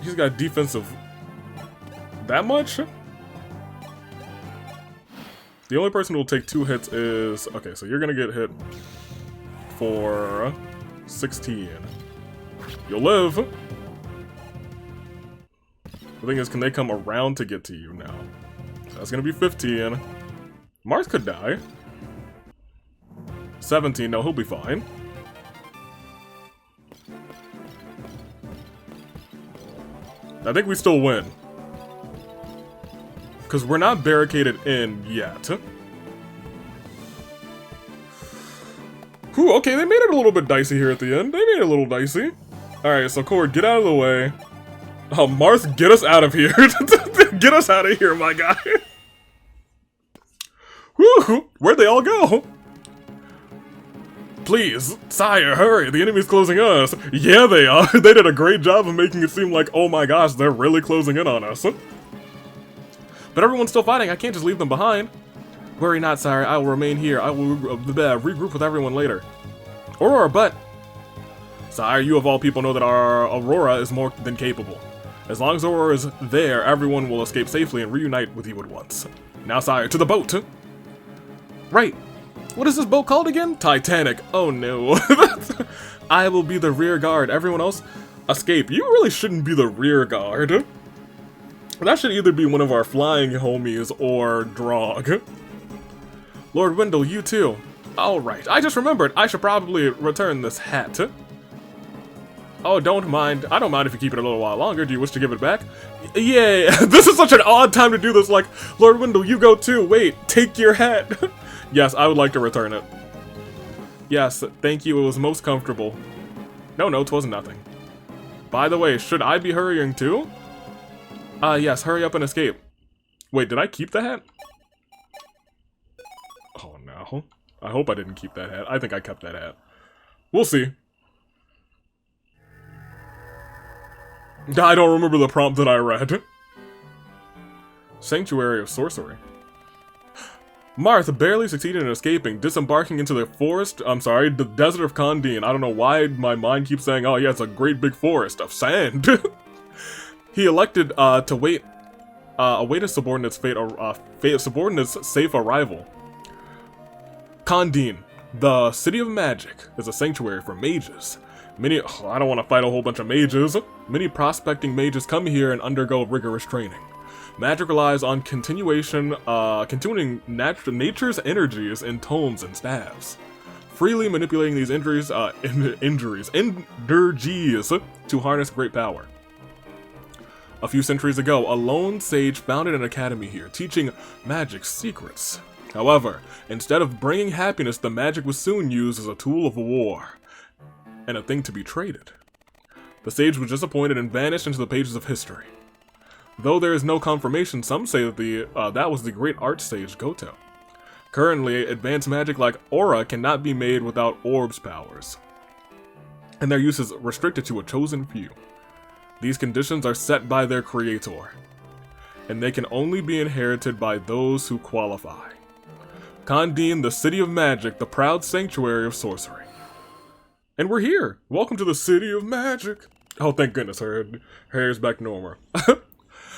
He's got defensive... that much? The only person who will take 2 hits is... okay, so you're gonna get hit for 16. You'll live! The thing is, can they come around to get to you now? So that's gonna be 15. Marth could die. 17, no, he'll be fine. I think we still win. Because we're not barricaded in yet. Whew, okay, they made it a little bit dicey here at the end. They made it a little dicey. Alright, so Cord, get out of the way. Oh, Marth, get us out of here. Get us out of here, my guy. Whew, where'd they all go? Please, sire, hurry, the enemy's closing us. Yeah, they are. They did a great job of making it seem like, oh my gosh, they're really closing in on us. But everyone's still fighting, I can't just leave them behind. Worry not, sire, I will remain here. I will regroup with everyone later. Aurora, but... sire, you of all people know that our Aurora is more than capable. As long as Aurora is there, everyone will escape safely and reunite with you at once. Now, sire, to the boat! Right. What is this boat called again? Titanic. Oh no. I will be the rear guard. Everyone else, escape. You really shouldn't be the rear guard. That should either be one of our flying homies or Drog. Lord Wendell, you too. Alright, I just remembered. I should probably return this hat. Oh, don't mind. I don't mind if you keep it a little while longer. Do you wish to give it back? Yay! This is such an odd time to do this. Like, Lord Wendell, you go too. Wait, take your hat. Yes, I would like to return it. Yes, thank you. It was most comfortable. No, it was nothing. By the way, should I be hurrying too? Yes, hurry up and escape. Wait, did I keep the hat? Oh no. I hope I didn't keep that hat. I think I kept that hat. We'll see. I don't remember the prompt that I read. Sanctuary of Sorcery. Marth barely succeeded in escaping, disembarking into the the desert of Hardin. I don't know why my mind keeps saying, oh yeah, it's a great big forest of sand. He elected to await his subordinate's safe arrival. Hardin, the city of magic, is a sanctuary for mages. I don't want to fight a whole bunch of mages. Many prospecting mages come here and undergo rigorous training. Magic relies on continuing nature's energies in tomes and staves, freely manipulating these energies to harness great power. A few centuries ago, a lone sage founded an academy here, teaching magic secrets. However, instead of bringing happiness, the magic was soon used as a tool of war, and a thing to be traded. The sage was disappointed and vanished into the pages of history. Though there is no confirmation, some say that that was the great archsage Goto. Currently, advanced magic like aura cannot be made without orbs powers, and their use is restricted to a chosen few. These conditions are set by their creator, and they can only be inherited by those who qualify. Hardin, the city of magic, the proud sanctuary of sorcery. And we're here! Welcome to the city of magic! Oh, thank goodness, her hair's back normal.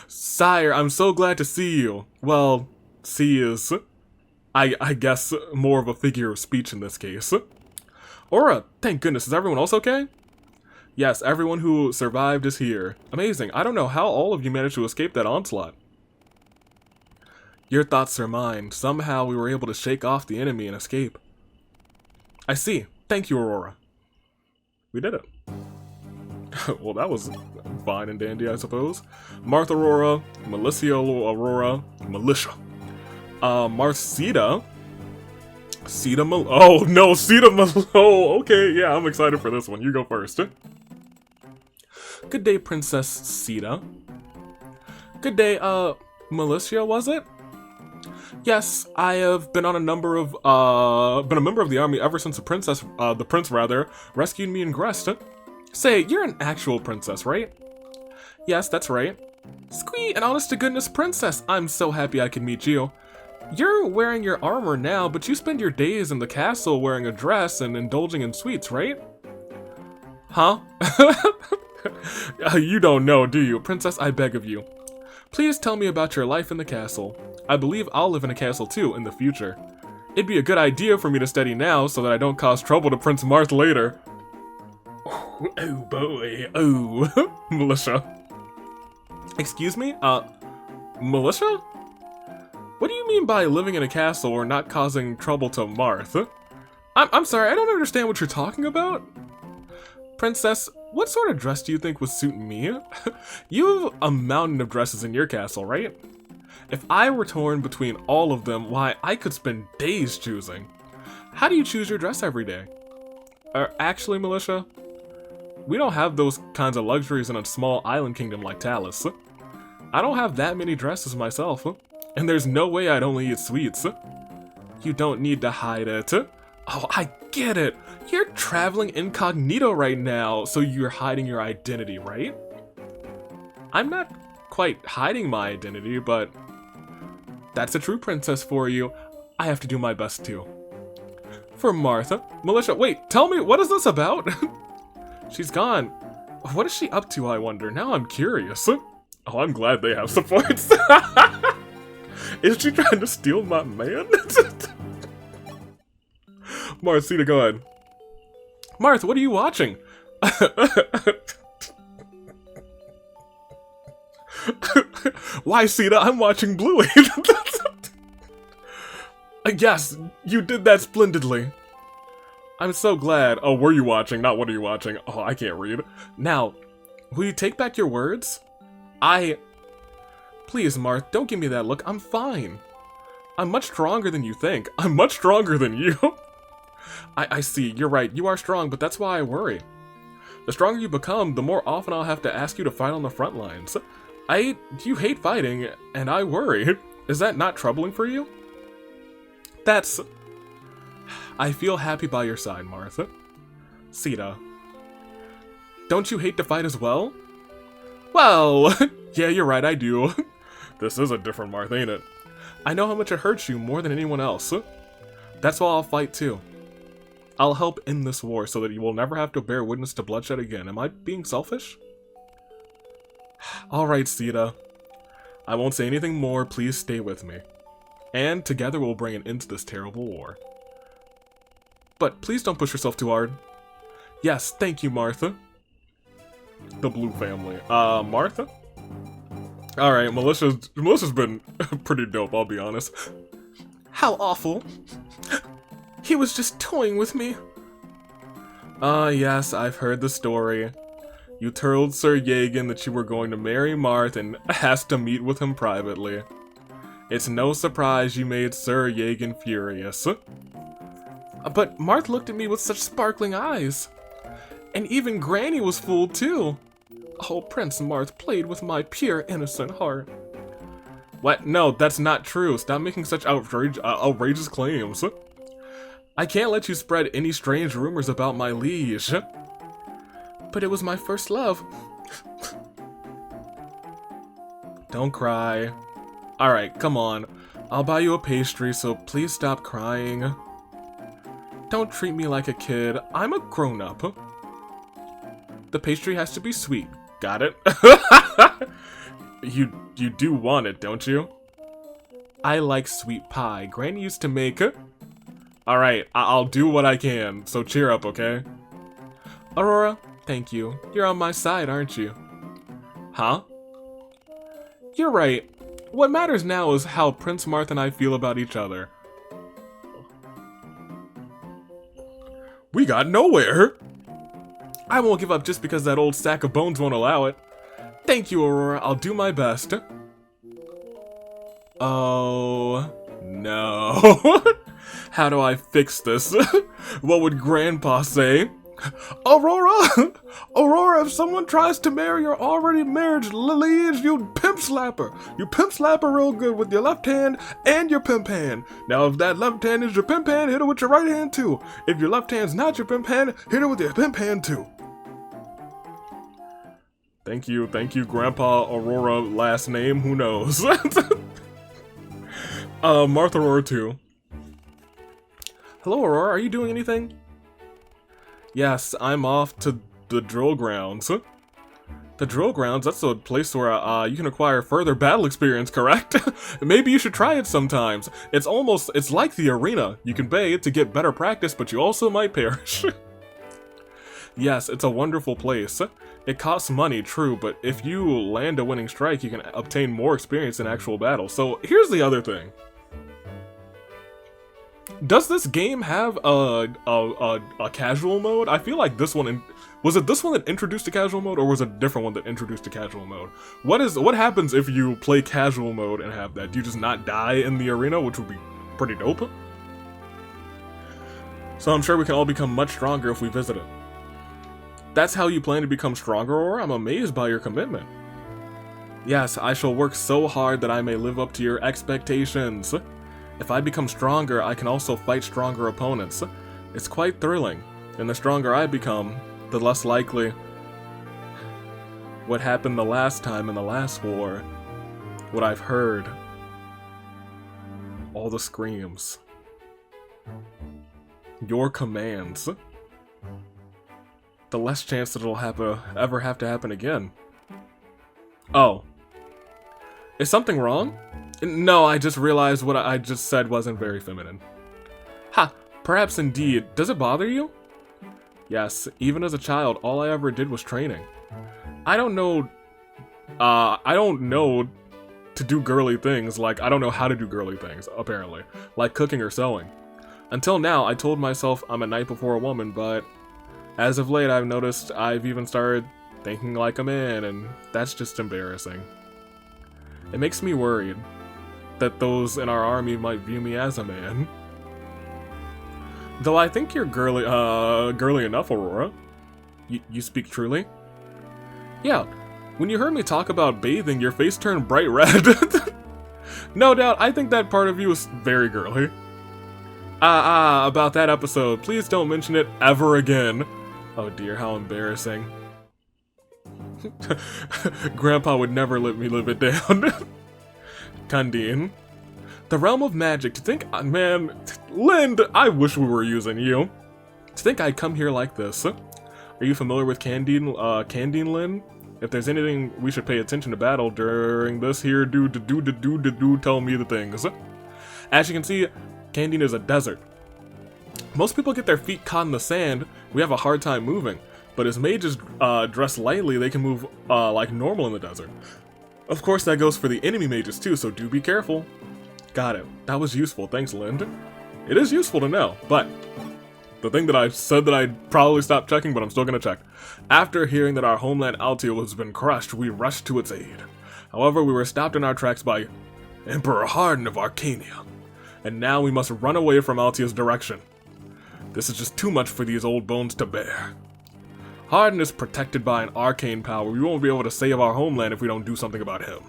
Sire, I'm so glad to see you. Well, see is, I guess, more of a figure of speech in this case. Aura, thank goodness, is everyone else okay? Yes, everyone who survived is here. Amazing, I don't know how all of you managed to escape that onslaught. Your thoughts are mine. Somehow we were able to shake off the enemy and escape. I see. Thank you, Aurora. We did it. Well, that was fine and dandy, I suppose. Marth Aurora, Militia Aurora, Militia. Marth Sita. Oh, no, Sita Oh, okay, yeah, I'm excited for this one. You go first. Good day, Princess Sita. Good day, Militia, was it? Yes, I have been on a member of the army ever since the prince rescued me in Grest. Say, you're an actual princess, right? Yes, that's right. Squee, an honest-to-goodness princess! I'm so happy I can meet you. You're wearing your armor now, but you spend your days in the castle wearing a dress and indulging in sweets, right? Huh? You don't know, do you? Princess, I beg of you. Please tell me about your life in the castle. I believe I'll live in a castle too in the future. It'd be a good idea for me to study now so that I don't cause trouble to Prince Marth later. Oh boy, oh, Militia. Excuse me? Militia? What do you mean by living in a castle or not causing trouble to Marth? I'm sorry, I don't understand what you're talking about. Princess, what sort of dress do you think would suit me? You have a mountain of dresses in your castle, right? If I were torn between all of them, why, I could spend days choosing. How do you choose your dress every day? Actually, Militia, we don't have those kinds of luxuries in a small island kingdom like Talus. I don't have that many dresses myself, and there's no way I'd only eat sweets. You don't need to hide it. Oh, I get it. You're traveling incognito right now, so you're hiding your identity, right? I'm not quite hiding my identity, but that's a true princess for you. I have to do my best too. For Martha. Militia, wait, tell me, what is this about? She's gone. What is she up to, I wonder? Now I'm curious. Oh, I'm glad they have supports. Is she trying to steal my man? Marth, go ahead. Marth, what are you watching? Why, Sita? I'm watching Bluey. Yes, you did that splendidly. I'm so glad. Oh, were you watching? Not what are you watching? Oh, I can't read. Now, will you take back your words? Please, Marth, don't give me that look. I'm fine. I'm much stronger than you think. I'm much stronger than you. I see. You're right. You are strong, but that's why I worry. The stronger you become, the more often I'll have to ask you to fight on the front lines. You hate fighting, and I worry. Is that not troubling for you? I feel happy by your side, Martha. Sita. Don't you hate to fight as well? Well, yeah, you're right, I do. This is a different Marth, ain't it? I know how much it hurts you more than anyone else. That's why I'll fight too. I'll help end this war so that you will never have to bear witness to bloodshed again. Am I being selfish? Alright, Sita. I won't say anything more, please stay with me. And together we'll bring an end to this terrible war. But please don't push yourself too hard. Yes, thank you, Martha. The Blue family. Martha? Alright, Melissa's been pretty dope, I'll be honest. How awful. He was just toying with me. Yes, I've heard the story. You told Sir Yagan that you were going to marry Marth and asked to meet with him privately. It's no surprise you made Sir Yagan furious. But Marth looked at me with such sparkling eyes. And even Granny was fooled too. Oh, Prince Marth played with my pure innocent heart. What? No, that's not true. Stop making such outrageous claims. I can't let you spread any strange rumors about my liege. But it was my first love. Don't cry. Alright, come on. I'll buy you a pastry, so please stop crying. Don't treat me like a kid. I'm a grown-up. The pastry has to be sweet. Got it? You do want it, don't you? I like sweet pie. Granny used to make it. Alright, I'll do what I can, so cheer up, okay? Aurora, thank you. You're on my side, aren't you? Huh? You're right. What matters now is how Prince Marth and I feel about each other. We got nowhere! I won't give up just because that old sack of bones won't allow it. Thank you, Aurora. I'll do my best. Oh, no. How do I fix this? What would Grandpa say? Aurora! Aurora, if someone tries to marry your already married liege, you pimp slap her. You pimp slap her real good with your left hand and your pimp hand. Now, if that left hand is your pimp hand, hit her with your right hand too. If your left hand's not your pimp hand, hit her with your pimp hand too. Thank you, Grandpa Aurora, last name, who knows? Marth Aurora 2. Hello, Aurora, are you doing anything? Yes, I'm off to the drill grounds. The drill grounds, that's a place where you can acquire further battle experience, correct? Maybe you should try it sometimes. It's like the arena. You can pay to get better practice, but you also might perish. Yes, it's a wonderful place. It costs money, true, but if you land a winning strike, you can obtain more experience in actual battle. So here's the other thing. Does this game have a casual mode? I feel like this one, was it this one that introduced a casual mode, or was it a different one that introduced a casual mode? What happens if you play casual mode and have that? Do you just not die in the arena, which would be pretty dope? So I'm sure we can all become much stronger if we visit it. That's how you plan to become stronger, or I'm amazed by your commitment. Yes, I shall work so hard that I may live up to your expectations. If I become stronger, I can also fight stronger opponents. It's quite thrilling, and the stronger I become, the less likely what happened the last time in the last war. What I've heard. All the screams. Your commands. The less chance that it'll ever have to happen again. Oh. Is something wrong? No, I just realized what I just said wasn't very feminine. Ha! Perhaps indeed. Does it bother you? Yes, even as a child, all I ever did was training. I don't know to do girly things, like I don't know how to do girly things, apparently. Like cooking or sewing. Until now, I told myself I'm a knight before a woman, but as of late, I've noticed I've even started thinking like a man, and that's just embarrassing. It makes me worried that those in our army might view me as a man. Though I think you're girly enough, Aurora. You speak truly? Yeah, when you heard me talk about bathing, your face turned bright red. No doubt, I think that part of you is very girly. About that episode, please don't mention it ever again. Oh dear, how embarrassing. Grandpa would never let me live it down. Kundin. The realm of magic. To think, man, Lind, I wish we were using you. To think I'd come here like this. Are you familiar with Kundin, Lind? If there's anything we should pay attention to battle during this here, do tell me the things. As you can see, Kundin is a desert. Most people get their feet caught in the sand. We have a hard time moving. But as mages dress lightly, they can move like normal in the desert. Of course, that goes for the enemy mages too, so do be careful. Got it. That was useful. Thanks, Lind. It is useful to know, but the thing that I said that I'd probably stop checking, but I'm still gonna check. After hearing that our homeland Altio has been crushed, we rushed to its aid. However, we were stopped in our tracks by Emperor Hardin of Arcania. And now we must run away from Altio's direction. This is just too much for these old bones to bear. Hardin is protected by an arcane power. We won't be able to save our homeland if we don't do something about him.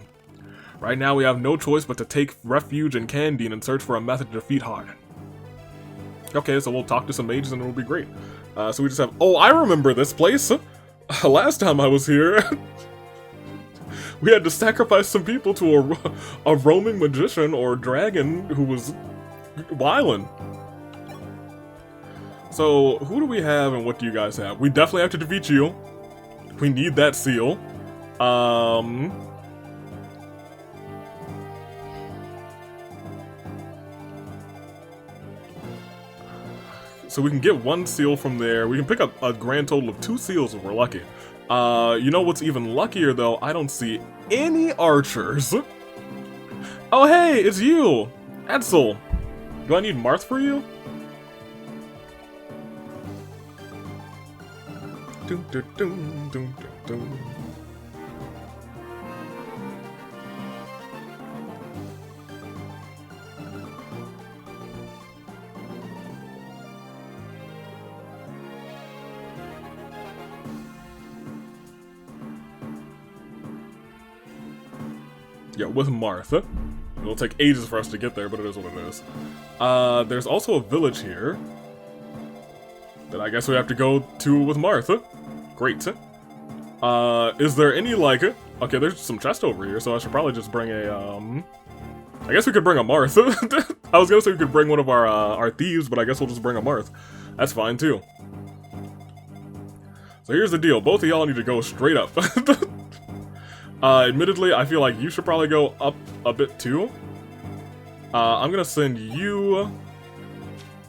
Right now we have no choice but to take refuge in Kundin and search for a method to defeat Hardin. Okay, so we'll talk to some mages and it'll be great. So we just have... Oh, I remember this place! Last time I was here, we had to sacrifice some people to a roaming magician or dragon who was wildin'. So, who do we have and what do you guys have? We definitely have to defeat you. We need that seal. So we can get one seal from there. We can pick up a grand total of 2 seals if we're lucky. You know what's even luckier though? I don't see any archers. Oh hey, it's you! Edsel! Do I need Marth for you? Yeah, with Marth. It'll take ages for us to get there, but it is what it is. There's also a village here that I guess we have to go to with Marth. Great. Is there any, like... Okay, there's some chest over here, so I should probably just bring a, I guess we could bring a Marth. I was gonna say we could bring one of our thieves, but I guess we'll just bring a Marth. That's fine, too. So here's the deal. Both of y'all need to go straight up. Admittedly, I feel like you should probably go up a bit, too. I'm gonna send you...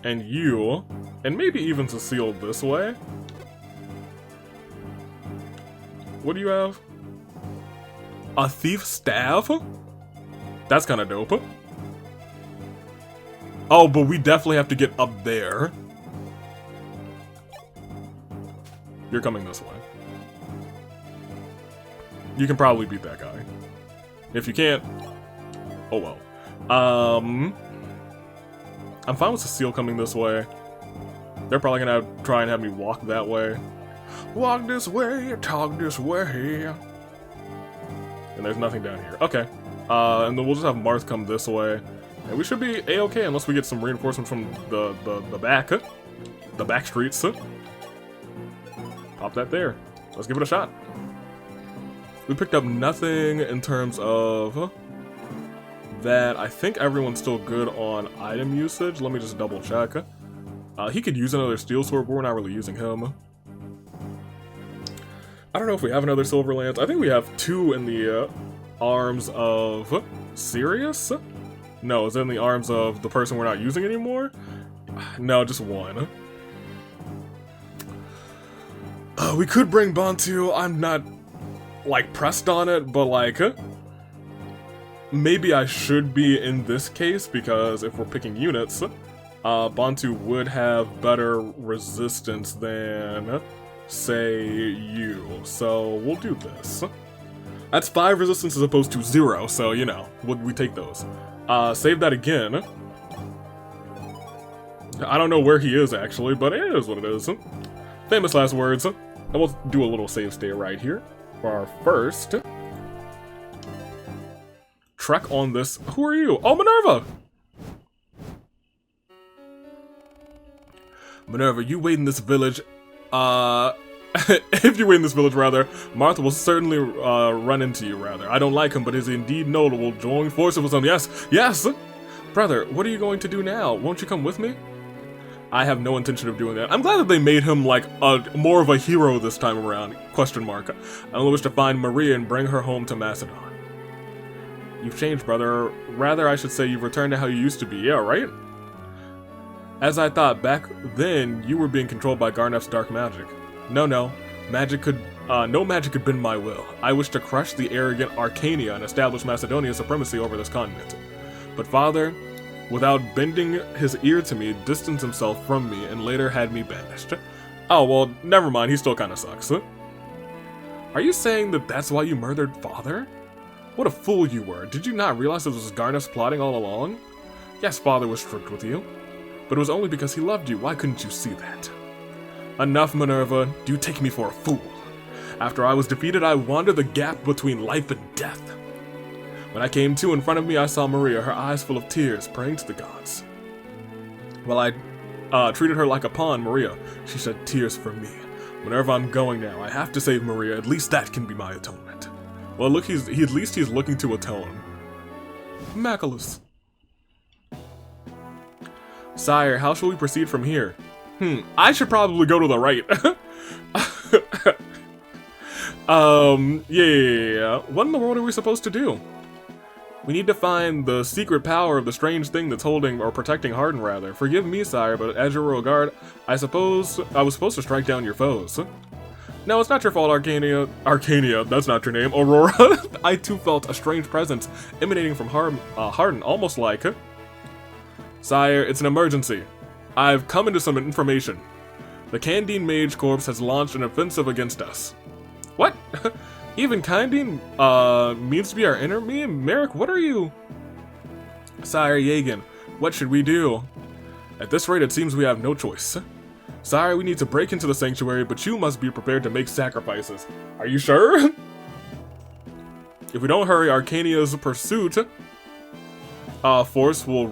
and you... and maybe even Cecile this way. What do you have? A thief staff? That's kind of dope. Oh, but we definitely have to get up there. You're coming this way. You can probably beat that guy. If you can't, oh well. I'm fine with Cecile coming this way. They're probably gonna try and have me walk that way. Walk this way, talk this way. And there's nothing down here. Okay. And then we'll just have Marth come this way. And we should be A-okay unless we get some reinforcements from the back. The back streets. Pop that there. Let's give it a shot. We picked up nothing in terms of that. I think everyone's still good on item usage. Let me just double check. He could use another steel sword, but we're not really using him. I don't know if we have another silver lance. I think we have 2 in the arms of Sirius? No, is it in the arms of the person we're not using anymore? No, just 1. We could bring Bantu. I'm not, like, pressed on it, but, like, maybe I should be in this case, because if we're picking units, Bantu would have better resistance than, say, you. So, we'll do this. That's 5 resistance as opposed to 0, so, you know, we take those. Save that again. I don't know where he is, actually, but it is what it is. Famous last words. And we'll do a little save stay right here for our first trek on this. Who are you? Oh, Minerva! Minerva, you wait in this village, and If you wait in this village, rather, Marth will certainly run into you, rather. I don't like him, but is indeed notable. Join forces with him. Yes, yes! Brother, what are you going to do now? Won't you come with me? I have no intention of doing that. I'm glad that they made him, like, more of a hero this time around. Question mark. I only wish to find Maria and bring her home to Macedon. You've changed, brother. Rather, I should say you've returned to how you used to be. Yeah, right? As I thought, back then, you were being controlled by Garnef's dark magic. No magic could bend my will. I wish to crush the arrogant Arcania and establish Macedonia's supremacy over this continent. But father, without bending his ear to me, distanced himself from me and later had me banished. Oh, well, never mind, he still kinda sucks. Are you saying that that's why you murdered father? What a fool you were. Did you not realize this was Garnef's plotting all along? Yes, father was strict with you, but it was only because he loved you. Why couldn't you see that? Enough, Minerva. Do you take me for a fool? After I was defeated, I wandered the gap between life and death. When I came to in front of me, I saw Maria, her eyes full of tears, praying to the gods. While I treated her like a pawn, Maria, she shed tears for me. Whenever I'm going now, I have to save Maria. At least that can be my atonement. Well, look, at least he's looking to atone. Maculus. Sire, how shall we proceed from here? I should probably go to the right. Yeah. What in the world are we supposed to do? We need to find the secret power of the strange thing that's holding, or protecting Hardin, rather. Forgive me, sire, but as your royal guard, I suppose I was supposed to strike down your foes. No, it's not your fault, Arcania, that's not your name, Aurora. I too felt a strange presence emanating from Hardin, almost like... Sire, it's an emergency. I've come into some information. The Candine Mage Corps has launched an offensive against us. What? Even Candine, means to be our enemy? Merrick, what are you? Sire Yagan, what should we do? At this rate, it seems we have no choice. Sire, we need to break into the sanctuary, but you must be prepared to make sacrifices. Are you sure? If we don't hurry, Arcania's pursuit force will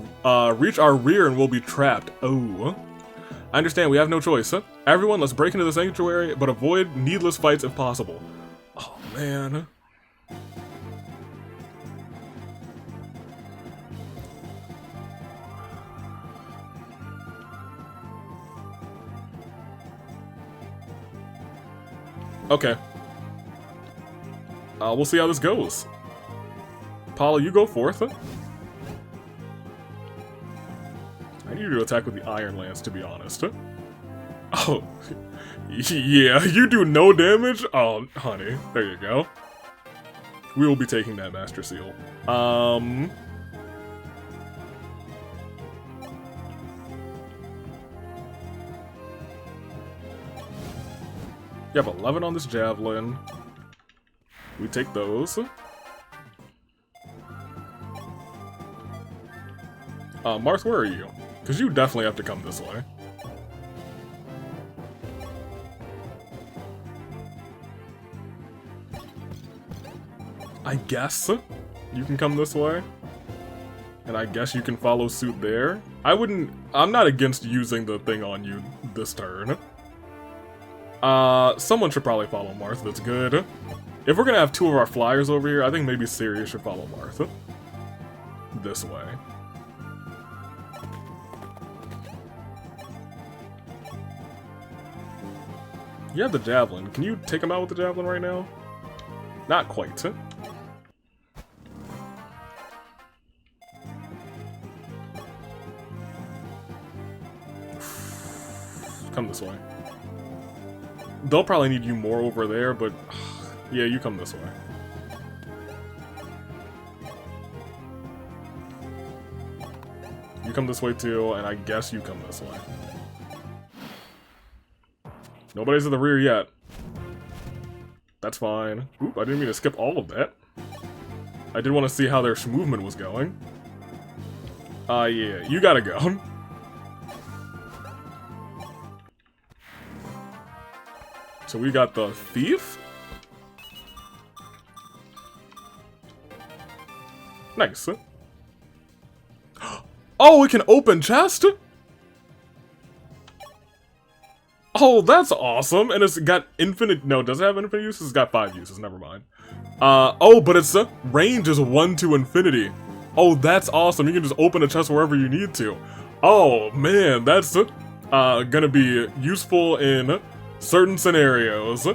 reach our rear and we'll be trapped. Oh. I understand, we have no choice. Everyone, let's break into the sanctuary, but avoid needless fights if possible. Oh, man. Okay. We'll see how this goes. Paula, you go forth. I need you to attack with the Iron Lance, to be honest. Oh, yeah, you do no damage? Oh, honey, there you go. We will be taking that Master Seal. You have 11 on this Javelin. We take those. Marth, where are you? Because you definitely have to come this way. I guess you can come this way. And I guess you can follow suit there. I'm not against using the thing on you this turn. Someone should probably follow Marth, that's good. If we're gonna have two of our flyers over here, I think maybe Sirius should follow Marth. This way. You have the Javelin. Can you take him out with the Javelin right now? Not quite. Come this way. They'll probably need you more over there, but... yeah, you come this way. You come this way too, and I guess you come this way. Nobody's in the rear yet. That's fine. Oop, I didn't mean to skip all of that. I did want to see how their movement was going. Yeah, you gotta go. So we got the Thief. Nice. Oh, we can open chest? Oh, that's awesome. And it's got infinite... No, does it have infinite uses? It's got 5 uses. Never mind. Oh, but its range is 1 to infinity. Oh, that's awesome. You can just open a chest wherever you need to. Oh, man. That's gonna be useful in certain scenarios.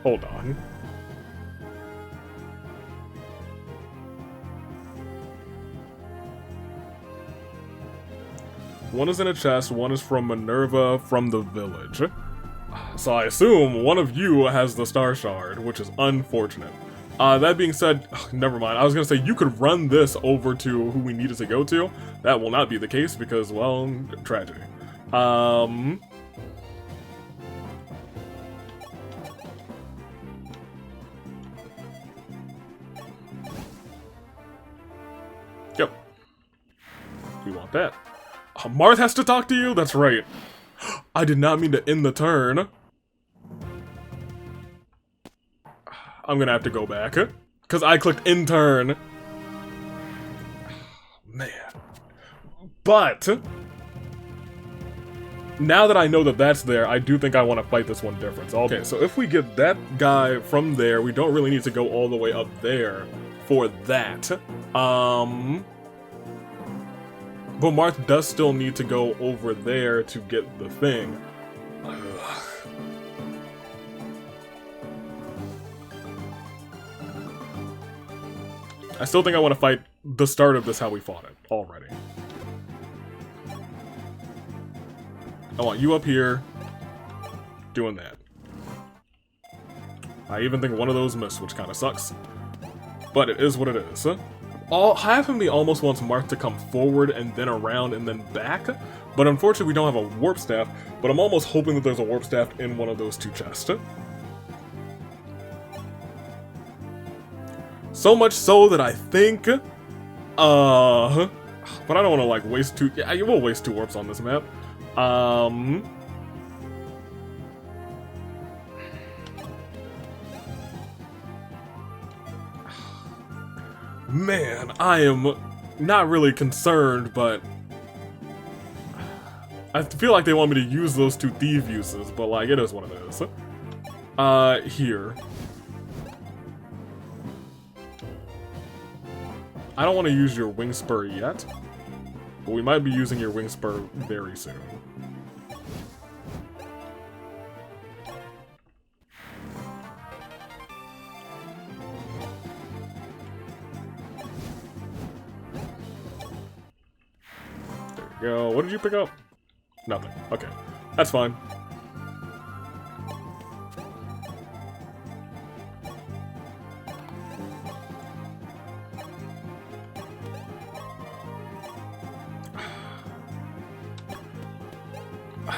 Hold on. One is in a chest, one is from Minerva from the village. So I assume one of you has the Star Shard, which is unfortunate. That being said, never mind. I was gonna say you could run this over to who we needed to go to. That will not be the case because, well, tragedy. Yep. We want that. Marth has to talk to you? That's right. I did not mean to end the turn. I'm gonna have to go back. Because I clicked in turn. Man. But now that I know that that's there, I do think I want to fight this one different. Okay, so if we get that guy from there, we don't really need to go all the way up there for that. But Marth does still need to go over there to get the thing. Ugh. I still think I want to fight the start of this how we fought it already. I want you up here doing that. I even think one of those missed, which kind of sucks. But it is what it is. Half of me almost wants Marth to come forward and then around and then back, but unfortunately we don't have a warp staff, but I'm almost hoping that there's a warp staff in one of those 2 chests. So much so that I think, but I don't want to like waste 2, yeah, you will waste 2 warps on this map. Man, I am not really concerned, but I feel like they want me to use those 2 thief uses, but like, it is what it is. Here. I don't want to use your wing spur yet, but we might be using your wing spur very soon. Go. What did you pick up? Nothing. Okay. That's fine.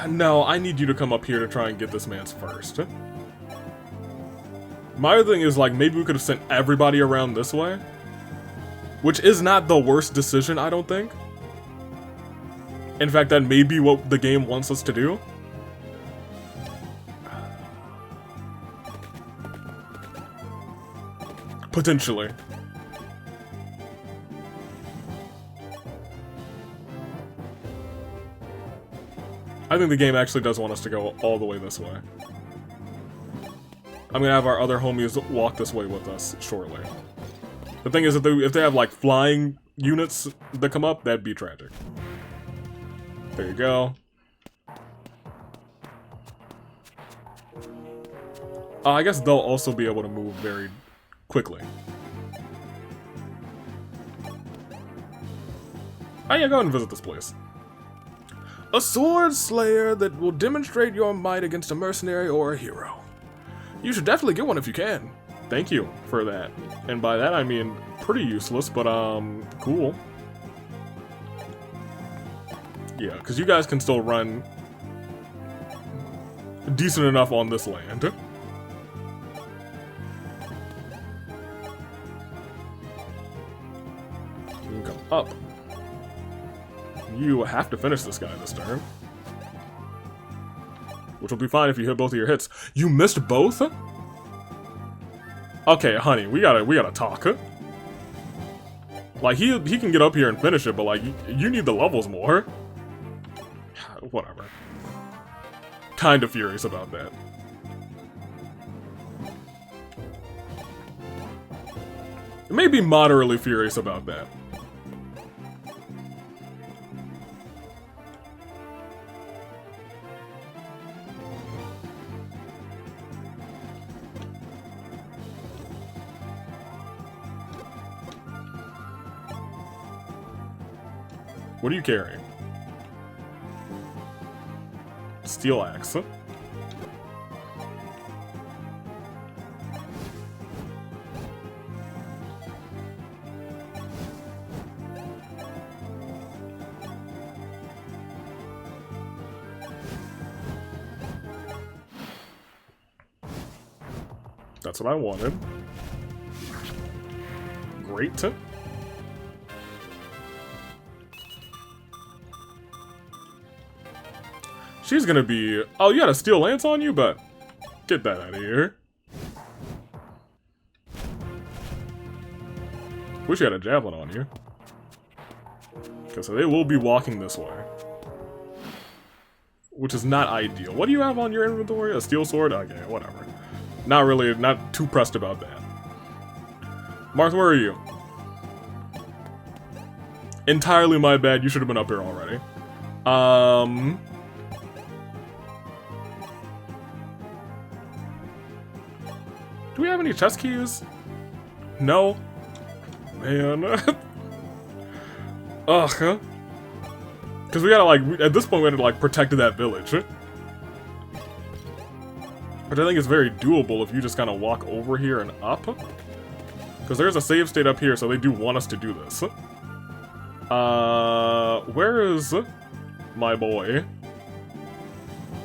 No, I need you to come up here to try and get this man's first. My other thing is, like, maybe we could have sent everybody around this way. Which is not the worst decision, I don't think. In fact, that may be what the game wants us to do. Potentially. I think the game actually does want us to go all the way this way. I'm gonna have our other homies walk this way with us shortly. The thing is, if they have, like, flying units that come up, that'd be tragic. There you go. I guess they'll also be able to move very quickly. Oh yeah, go ahead and visit this place. A sword slayer that will demonstrate your might against a mercenary or a hero. You should definitely get one if you can. Thank you for that. And by that I mean pretty useless, but cool. Yeah, because you guys can still run decent enough on this land. You can come up. You have to finish this guy this turn. Which will be fine if you hit both of your hits. You missed both? Okay, honey, we gotta talk. Like, he can get up here and finish it, but, like, you need the levels more. Whatever. Kinda furious about that. Maybe moderately furious about that. What are you carrying? Steel axe. That's what I wanted. Great. She's gonna be... Oh, you had a steel lance on you? But get that out of here. Wish you had a javelin on you. Because they will be walking this way. Which is not ideal. What do you have on your inventory? A steel sword? Okay, whatever. Not really, not too pressed about that. Marth, where are you? Entirely my bad, you should have been up here already. Do we have any chest keys? No. Man. Ugh. Because we gotta, like, at this point we had to, like, protect that village. Which I think is very doable if you just kind of walk over here and up. Because there's a save state up here, so they do want us to do this. Where is my boy?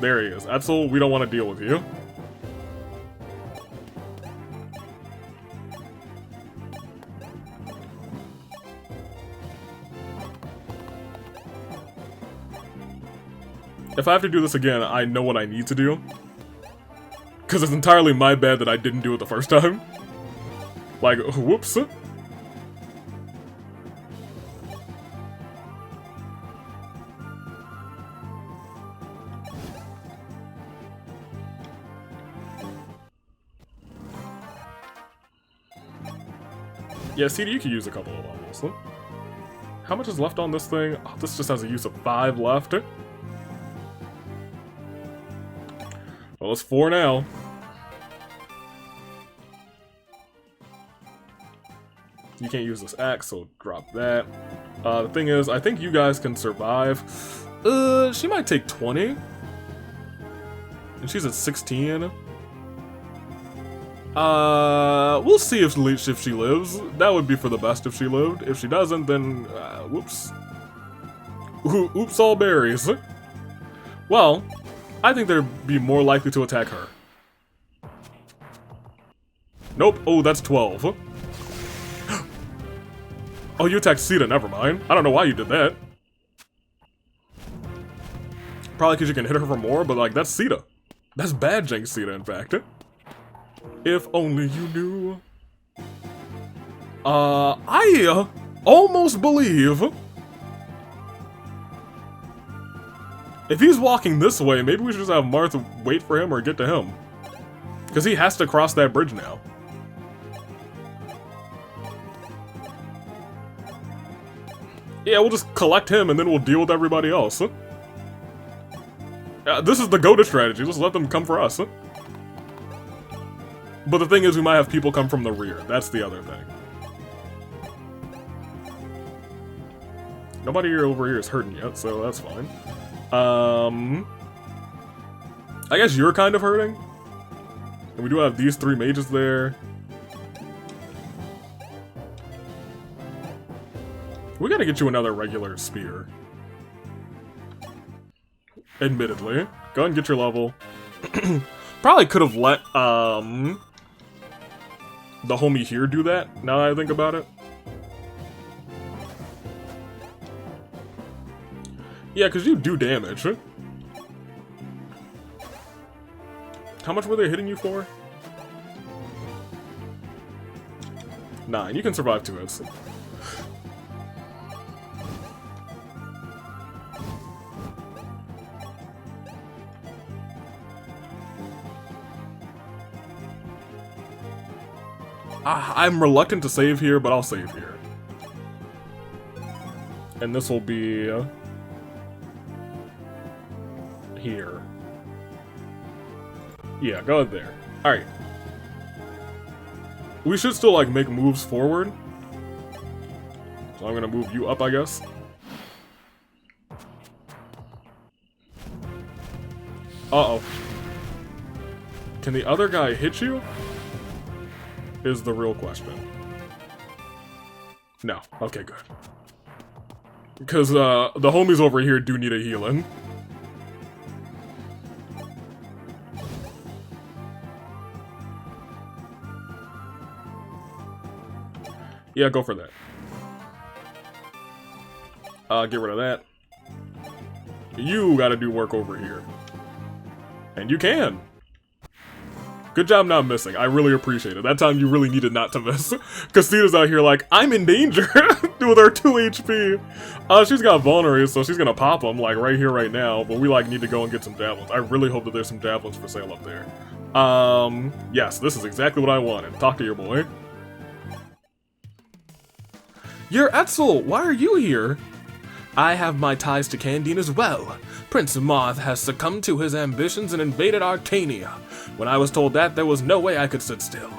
There he is. Etzel, we don't want to deal with you. If I have to do this again, I know what I need to do. Because it's entirely my bad that I didn't do it the first time. Like, whoops. Yeah, CD, you could use a couple of levels. How much is left on this thing? Oh, this just has a use of 5 left. Well, it's 4 now. You can't use this axe, so drop that. The thing is, I think you guys can survive. She might take 20. And she's at 16. We'll see if she lives. That would be for the best if she lived. If she doesn't, then, whoops. Oops, all berries. Well, I think they'd be more likely to attack her. Nope. Oh, that's 12. Oh, you attacked Sita, never mind. I don't know why you did that. Probably because you can hit her for more, but like, that's Sita. That's bad Jinx Sita, in fact. If only you knew. I almost believe if he's walking this way, maybe we should just have Marth wait for him or get to him. Because he has to cross that bridge now. Yeah, we'll just collect him and then we'll deal with everybody else. This is the go-to strategy. Let's let them come for us. But the thing is, we might have people come from the rear. That's the other thing. Nobody over here is hurting yet, so that's fine. I guess you're kind of hurting. And we do have these 3 mages there. We gotta get you another regular spear. Admittedly. Go ahead and get your level. Probably could have let, the homie here do that, now that I think about it. Yeah, because you do damage. How much were they hitting you for? 9. You can survive 2 hits. I'm reluctant to save here, but I'll save here. And this will be here. Yeah, go ahead there. Alright. We should still, like, make moves forward. So I'm gonna move you up, I guess. Uh-oh. Can the other guy hit you? Is the real question. No. Okay, good. Because, the homies over here do need a healing. Yeah, go for that. Get rid of that. You gotta do work over here. And you can! Good job not missing. I really appreciate it. That time you really needed not to miss. Christina's out here like, I'm in danger with her 2 HP. She's got vulneraries, so she's gonna pop them, like, right here, right now. But we, like, need to go and get some javelins. I really hope that there's some javelins for sale up there. Yes, this is exactly what I wanted. Talk to your boy. You're Etzel! Why are you here? I have my ties to Candine as well. Prince Marth has succumbed to his ambitions and invaded Arcania. When I was told that, there was no way I could sit still.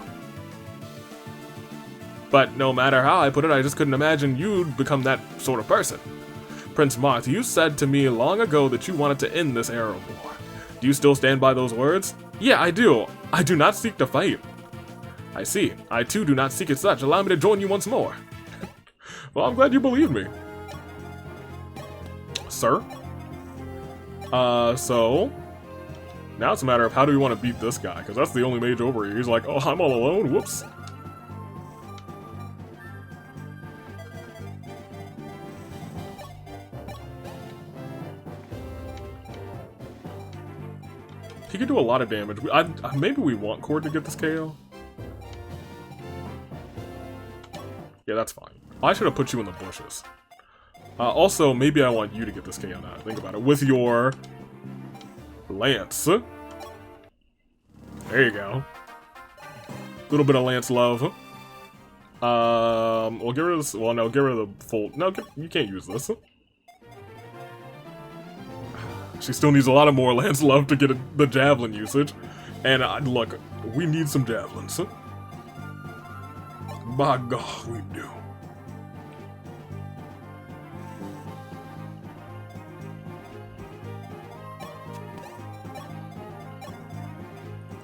But no matter how I put it, I just couldn't imagine you'd become that sort of person. Prince Marth, you said to me long ago that you wanted to end this era of war. Do you still stand by those words? Yeah, I do. I do not seek to fight. I see. I too do not seek as such. Allow me to join you once more. Well, I'm glad you believe me. Sir? So... Now it's a matter of how do we want to beat this guy, because that's the only mage over here. He's like, oh, I'm all alone? Whoops. He could do a lot of damage. Maybe we want Cord to get this KO. Yeah, that's fine. I should have put you in the bushes. Also, maybe I want you to get this KO now. Think about it. With your lance. There you go. A little bit of lance love. We'll get rid of this. Well, no, get rid of the full. No, you can't use this. She still needs a lot of more lance love to get the javelin usage. And look, we need some javelins. By God, we do.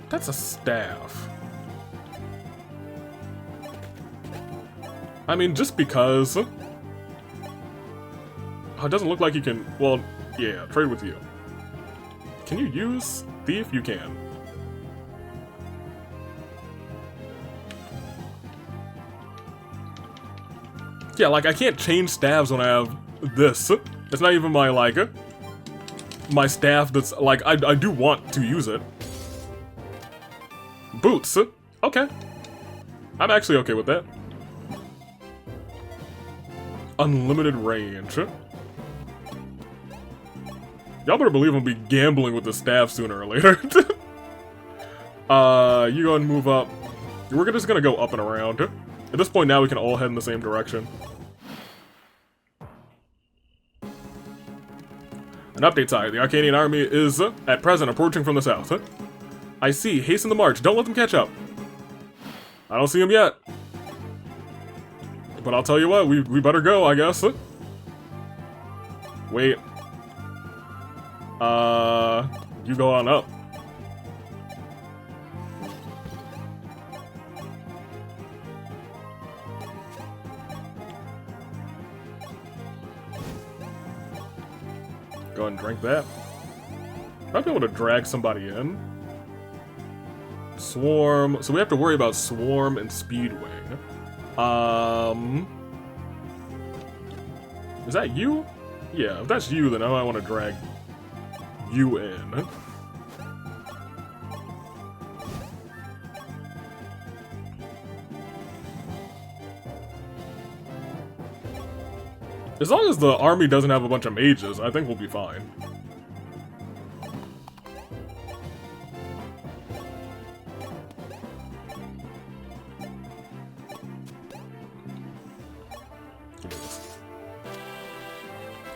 That's a staff. I mean, just because... Oh, it doesn't look like you can... Well, yeah, trade with you. Can you use Thief? You can. Yeah, like, I can't change staves when I have this. It's not even my, like... My staff that's... Like, I do want to use it. Boots. Okay. I'm actually okay with that. Unlimited range. Y'all better believe I'm gonna be gambling with the staff sooner or later. You go ahead and move up. We're just gonna go up and around. At this point now we can all head in the same direction. An update side. The Arcanian army is, at present, approaching from the south. I see. Hasten the march. Don't let them catch up. I don't see them yet. But I'll tell you what, we better go, I guess. Wait. You go on up. Go ahead and drink that. Might be able to drag somebody in. Swarm. So we have to worry about Swarm and Speedwing. Is that you? Yeah, if that's you, then I might want to drag you in. As long as the army doesn't have a bunch of mages, I think we'll be fine.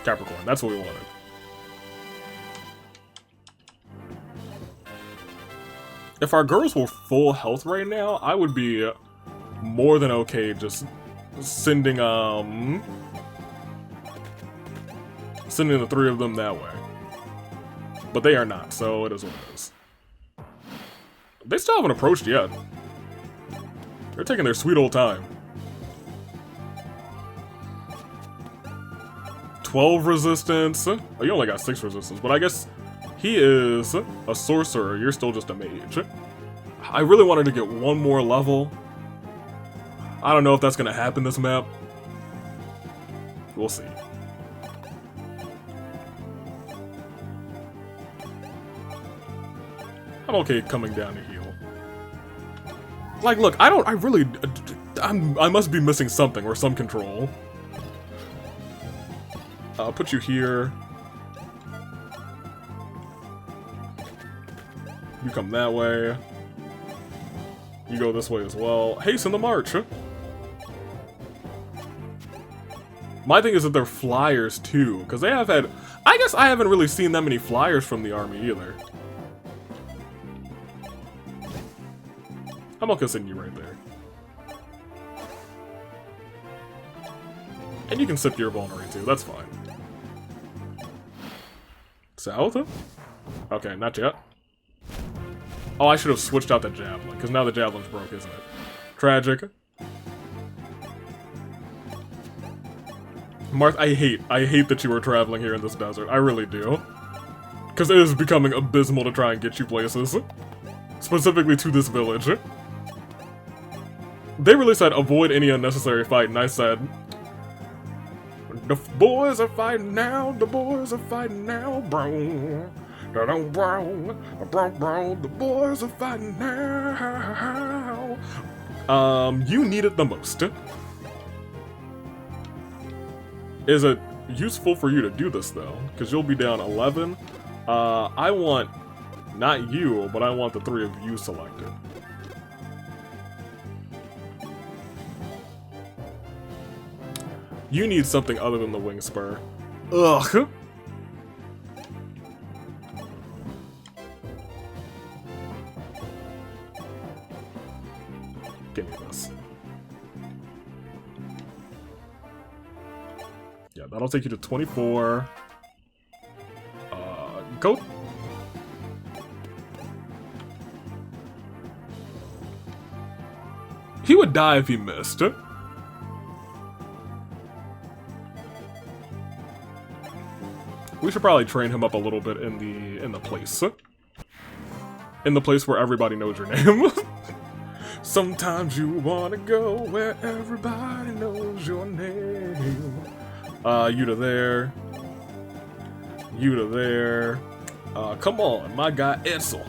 Capricorn, that's what we wanted. If our girls were full health right now, I would be more than okay just sending sending the 3 of them that way. But they are not, so it is what it is. They still haven't approached yet. They're taking their sweet old time. 12 resistance. Oh, you only got 6 resistance, but I guess he is a sorcerer. You're still just a mage. I really wanted to get one more level. I don't know if that's gonna happen this map. We'll see. I'm okay coming down to heal. Like, look, I must be missing something or some control. I'll put you here. You come that way. You go this way as well. Hasten the march. My thing is that they're flyers too, because they have had... I guess I haven't really seen that many flyers from the army either. I'm okay sending you right there. And you can sip your vulnerary too, that's fine. South? Okay, not yet. Oh, I should have switched out the javelin, because now the javelin's broke, isn't it? Tragic. Marth, I hate that you were traveling here in this desert. I really do. Because it is becoming abysmal to try and get you places. Specifically to this village. They really said, avoid any unnecessary fight, and I said... The boys are fighting now, the boys are fighting now, bro. Bro, the boys are fighting now. You need it the most. Is it useful for you to do this, though? Because you'll be down 11. I want, not you, but I want the 3 of you selected. You need something other than the wing spur. Ugh. Give me this. Yeah, that'll take you to 24. Go. He would die if he missed. We should probably train him up a little bit in the place. In the place where everybody knows your name. Sometimes you wanna go where everybody knows your name. You to there. You to there. Come on, my guy Etzel.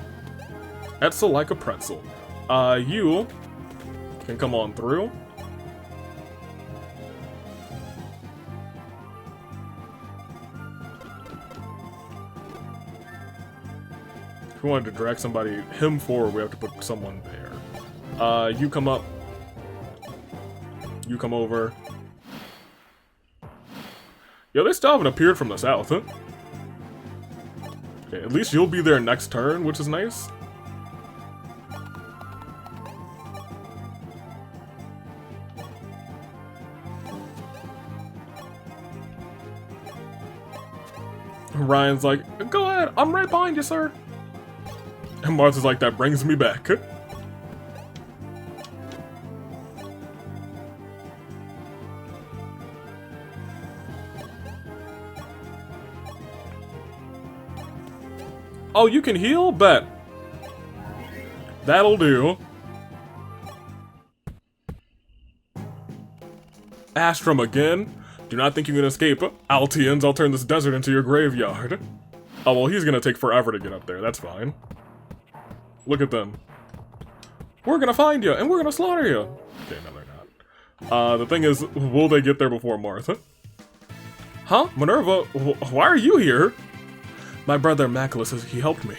Etzel like a pretzel. You can come on through. If we wanted to drag him forward, we have to put someone there. You come up. You come over. Yo, they still haven't appeared from the south, huh? Okay, at least you'll be there next turn, which is nice. Ryan's like, go ahead, I'm right behind you, sir. And Marth is like, that brings me back. Oh, you can heal? Bet. That'll do. Astrum again. Do not think you can escape. Altians, I'll turn this desert into your graveyard. Oh, well, he's gonna take forever to get up there. That's fine. Look at them. We're gonna find you, and we're gonna slaughter you. Okay, no, they're not. The thing is, will they get there before Marth? Huh? Minerva, why are you here? My brother Macklus, he helped me.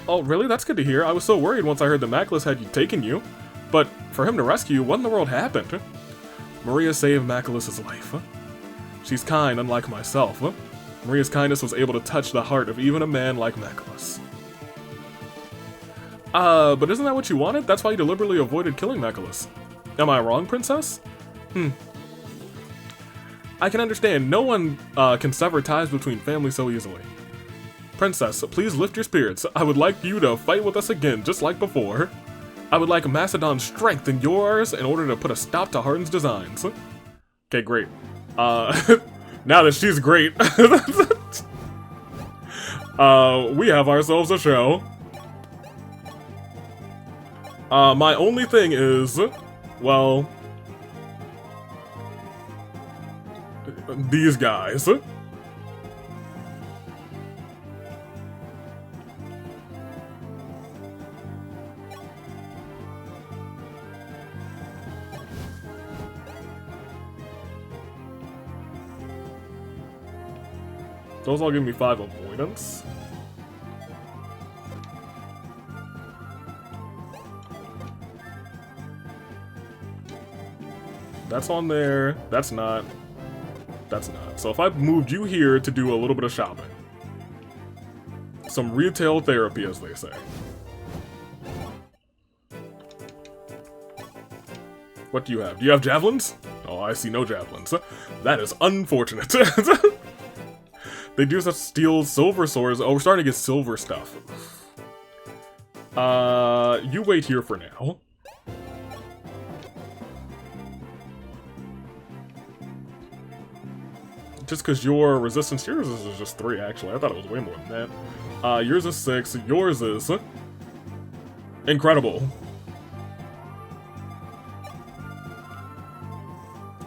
Oh, really? That's good to hear. I was so worried once I heard that Macklus had taken you. But for him to rescue you, what in the world happened? Maria saved Macklus's life. She's kind, unlike myself. Maria's kindness was able to touch the heart of even a man like Mechoulas. But isn't that what you wanted? That's why you deliberately avoided killing Mechoulas. Am I wrong, princess? I can understand. No one can sever ties between families so easily. Princess, please lift your spirits. I would like you to fight with us again, just like before. I would like Macedon's strength and yours in order to put a stop to Hardin's designs. Okay, great. Now that she's great, we have ourselves a show. My only thing is, well, these guys. Those all give me 5 avoidance. That's on there. That's not. That's not. So if I moved you here to do a little bit of shopping. Some retail therapy, as they say. What do you have? Do you have javelins? Oh, I see no javelins. That is unfortunate. They do such steal silver swords. Oh, we're starting to get silver stuff. You wait here for now. Just because your resistance, yours is just 3 actually. I thought it was way more than that. Yours is 6, yours is incredible.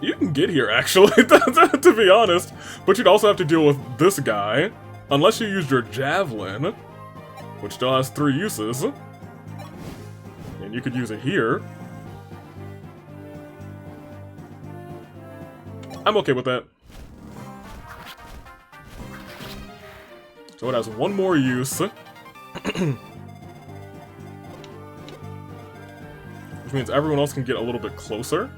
You can get here, actually, to be honest. But you'd also have to deal with this guy. Unless you used your javelin, which still has 3 uses. And you could use it here. I'm okay with that. So it has 1 more use. Which means everyone else can get a little bit closer.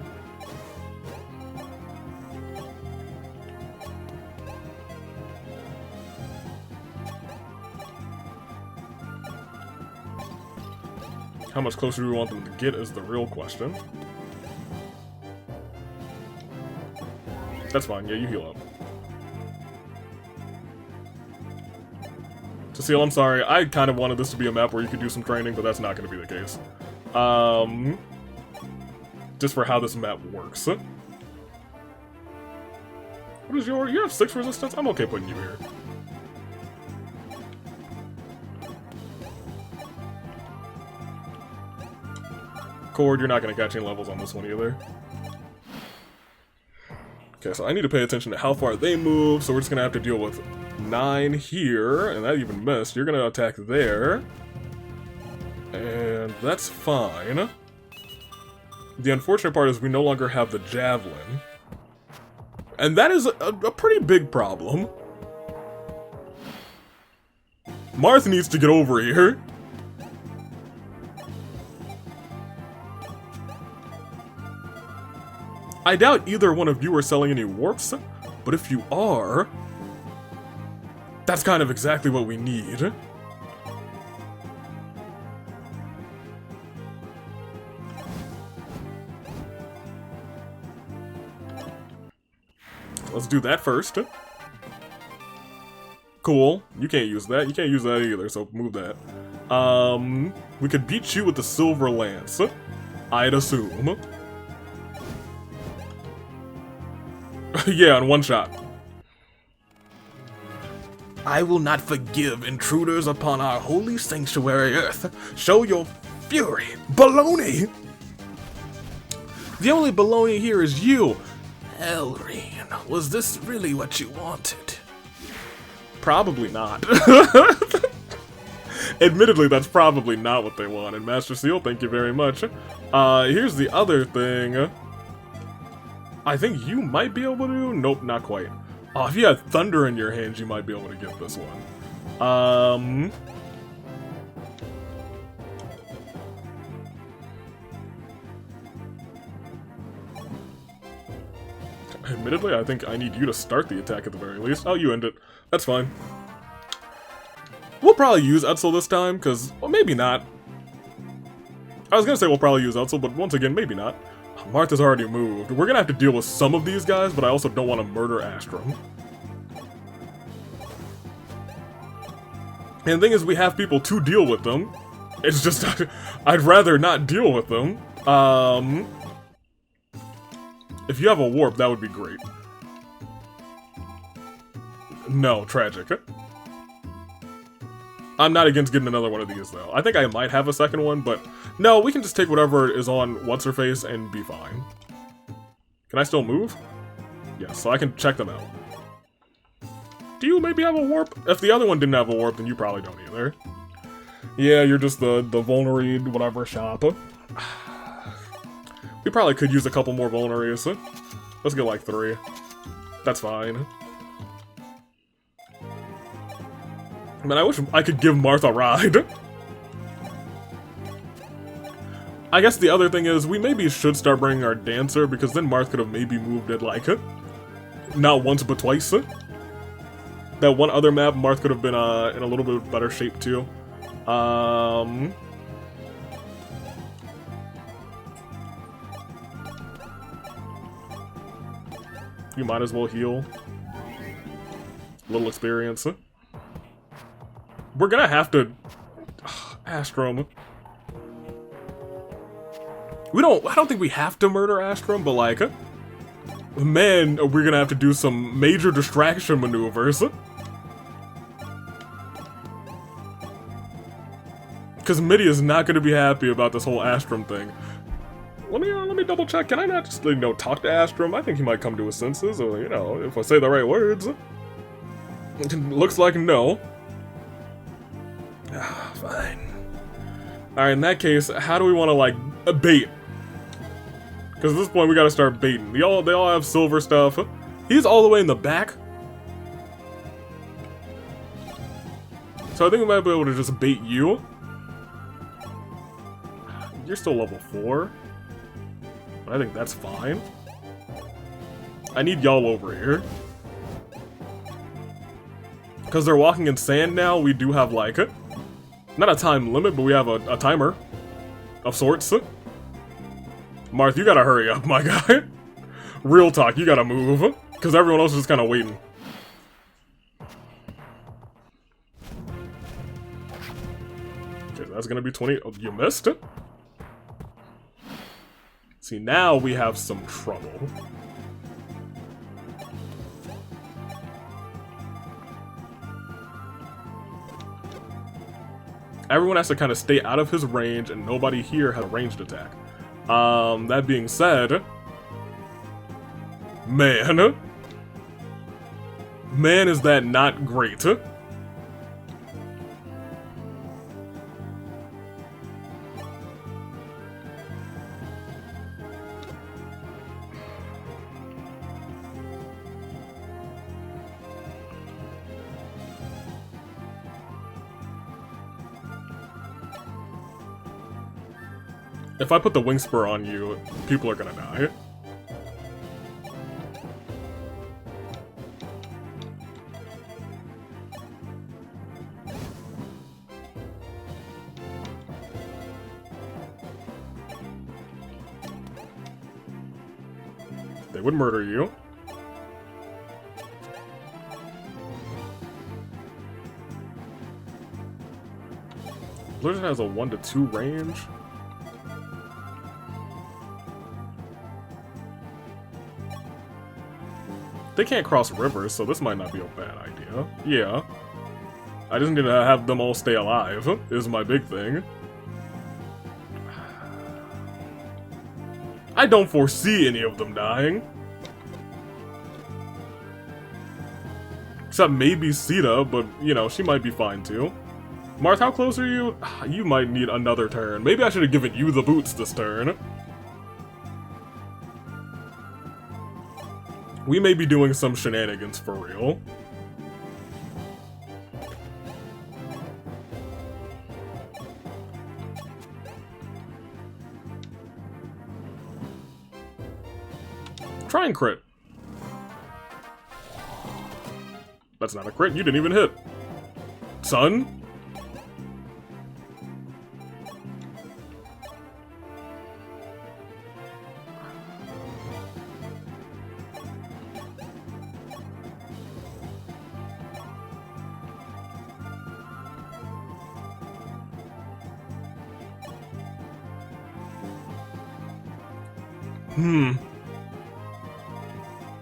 How much closer do we want them to get is the real question. That's fine, yeah, you heal up. Cecile, I'm sorry, I kind of wanted this to be a map where you could do some training, but that's not going to be the case. Just for how this map works. What is your... You have 6 resistance? I'm okay putting you here. Cord, you're not going to catch any levels on this one either. Okay, so I need to pay attention to how far they move, so we're just going to have to deal with 9 here, and that even missed. You're going to attack there. And that's fine. The unfortunate part is we no longer have the javelin. And that is a pretty big problem. Marth needs to get over here. I doubt either one of you are selling any warps, but if you are, that's kind of exactly what we need. Let's do that first. Cool. You can't use that. You can't use that either, so move that. We could beat you with the Silver Lance, I'd assume. Yeah, in 1 shot. I will not forgive intruders upon our holy sanctuary earth. Show your fury. Baloney! The only baloney here is you. Elrene, was this really what you wanted? Probably not. Admittedly, that's probably not what they wanted. Master Seal, thank you very much. Here's the other thing. I think you might be able to... Nope, not quite. Oh, if you had thunder in your hands, you might be able to get this one. admittedly, I think I need you to start the attack at the very least. Oh, you end it. That's fine. We'll probably use Etzel this time, because, well, maybe not. I was gonna say we'll probably use Etzel, but once again, maybe not. Marth has already moved. We're gonna have to deal with some of these guys, but I also don't want to murder Astrum. And the thing is, we have people to deal with them. It's just, I'd rather not deal with them. If you have a warp, that would be great. No, tragic. I'm not against getting another one of these, though. I think I might have a second one, but no, we can just take whatever is on What's-Her-Face and be fine. Can I still move? Yes, so I can check them out. Do you maybe have a warp? If the other one didn't have a warp, then you probably don't either. Yeah, you're just the Vulnerade whatever shop. We probably could use a couple more Vulneraries. Let's get like 3. That's fine. Man, I wish I could give Marth a ride. I guess the other thing is, we maybe should start bringing our Dancer, because then Marth could have maybe moved it like, not once but twice. That one other map, Marth could have been in a little bit better shape too. You might as well heal. A little experience. We're gonna have to... Astrum. I don't think we have to murder Astrum, but like... Man, we're gonna have to do some major distraction maneuvers. Because Mitty is not gonna be happy about this whole Astrum thing. Let me double check. Can I not just, talk to Astrum? I think he might come to his senses, or, if I say the right words. Looks like no. Fine. Alright, in that case, how do we want to, bait? Because at this point, we gotta start baiting. They all have silver stuff. He's all the way in the back. So I think we might be able to just bait you. You're still level 4. But I think that's fine. I need y'all over here. Because they're walking in sand now, we do have, not a time limit, but we have a timer of sorts. Marth, you gotta hurry up, my guy. Real talk, you gotta move. Because everyone else is just kind of waiting. Okay, that's gonna be 20. Oh, you missed it? See, now we have some trouble. Everyone has to kind of stay out of his range, and nobody here has a ranged attack. That being said... Man, is that not great? If I put the wing spur on you, people are gonna die. They would murder you. Blizzard has a 1 to 2 range. They can't cross rivers, so this might not be a bad idea. Yeah. I just need to have them all stay alive, is my big thing. I don't foresee any of them dying. Except maybe Sita, but, she might be fine too. Marth, how close are you? You might need another turn. Maybe I should have given you the boots this turn. We may be doing some shenanigans for real. Try and crit. That's not a crit. You didn't even hit. Son?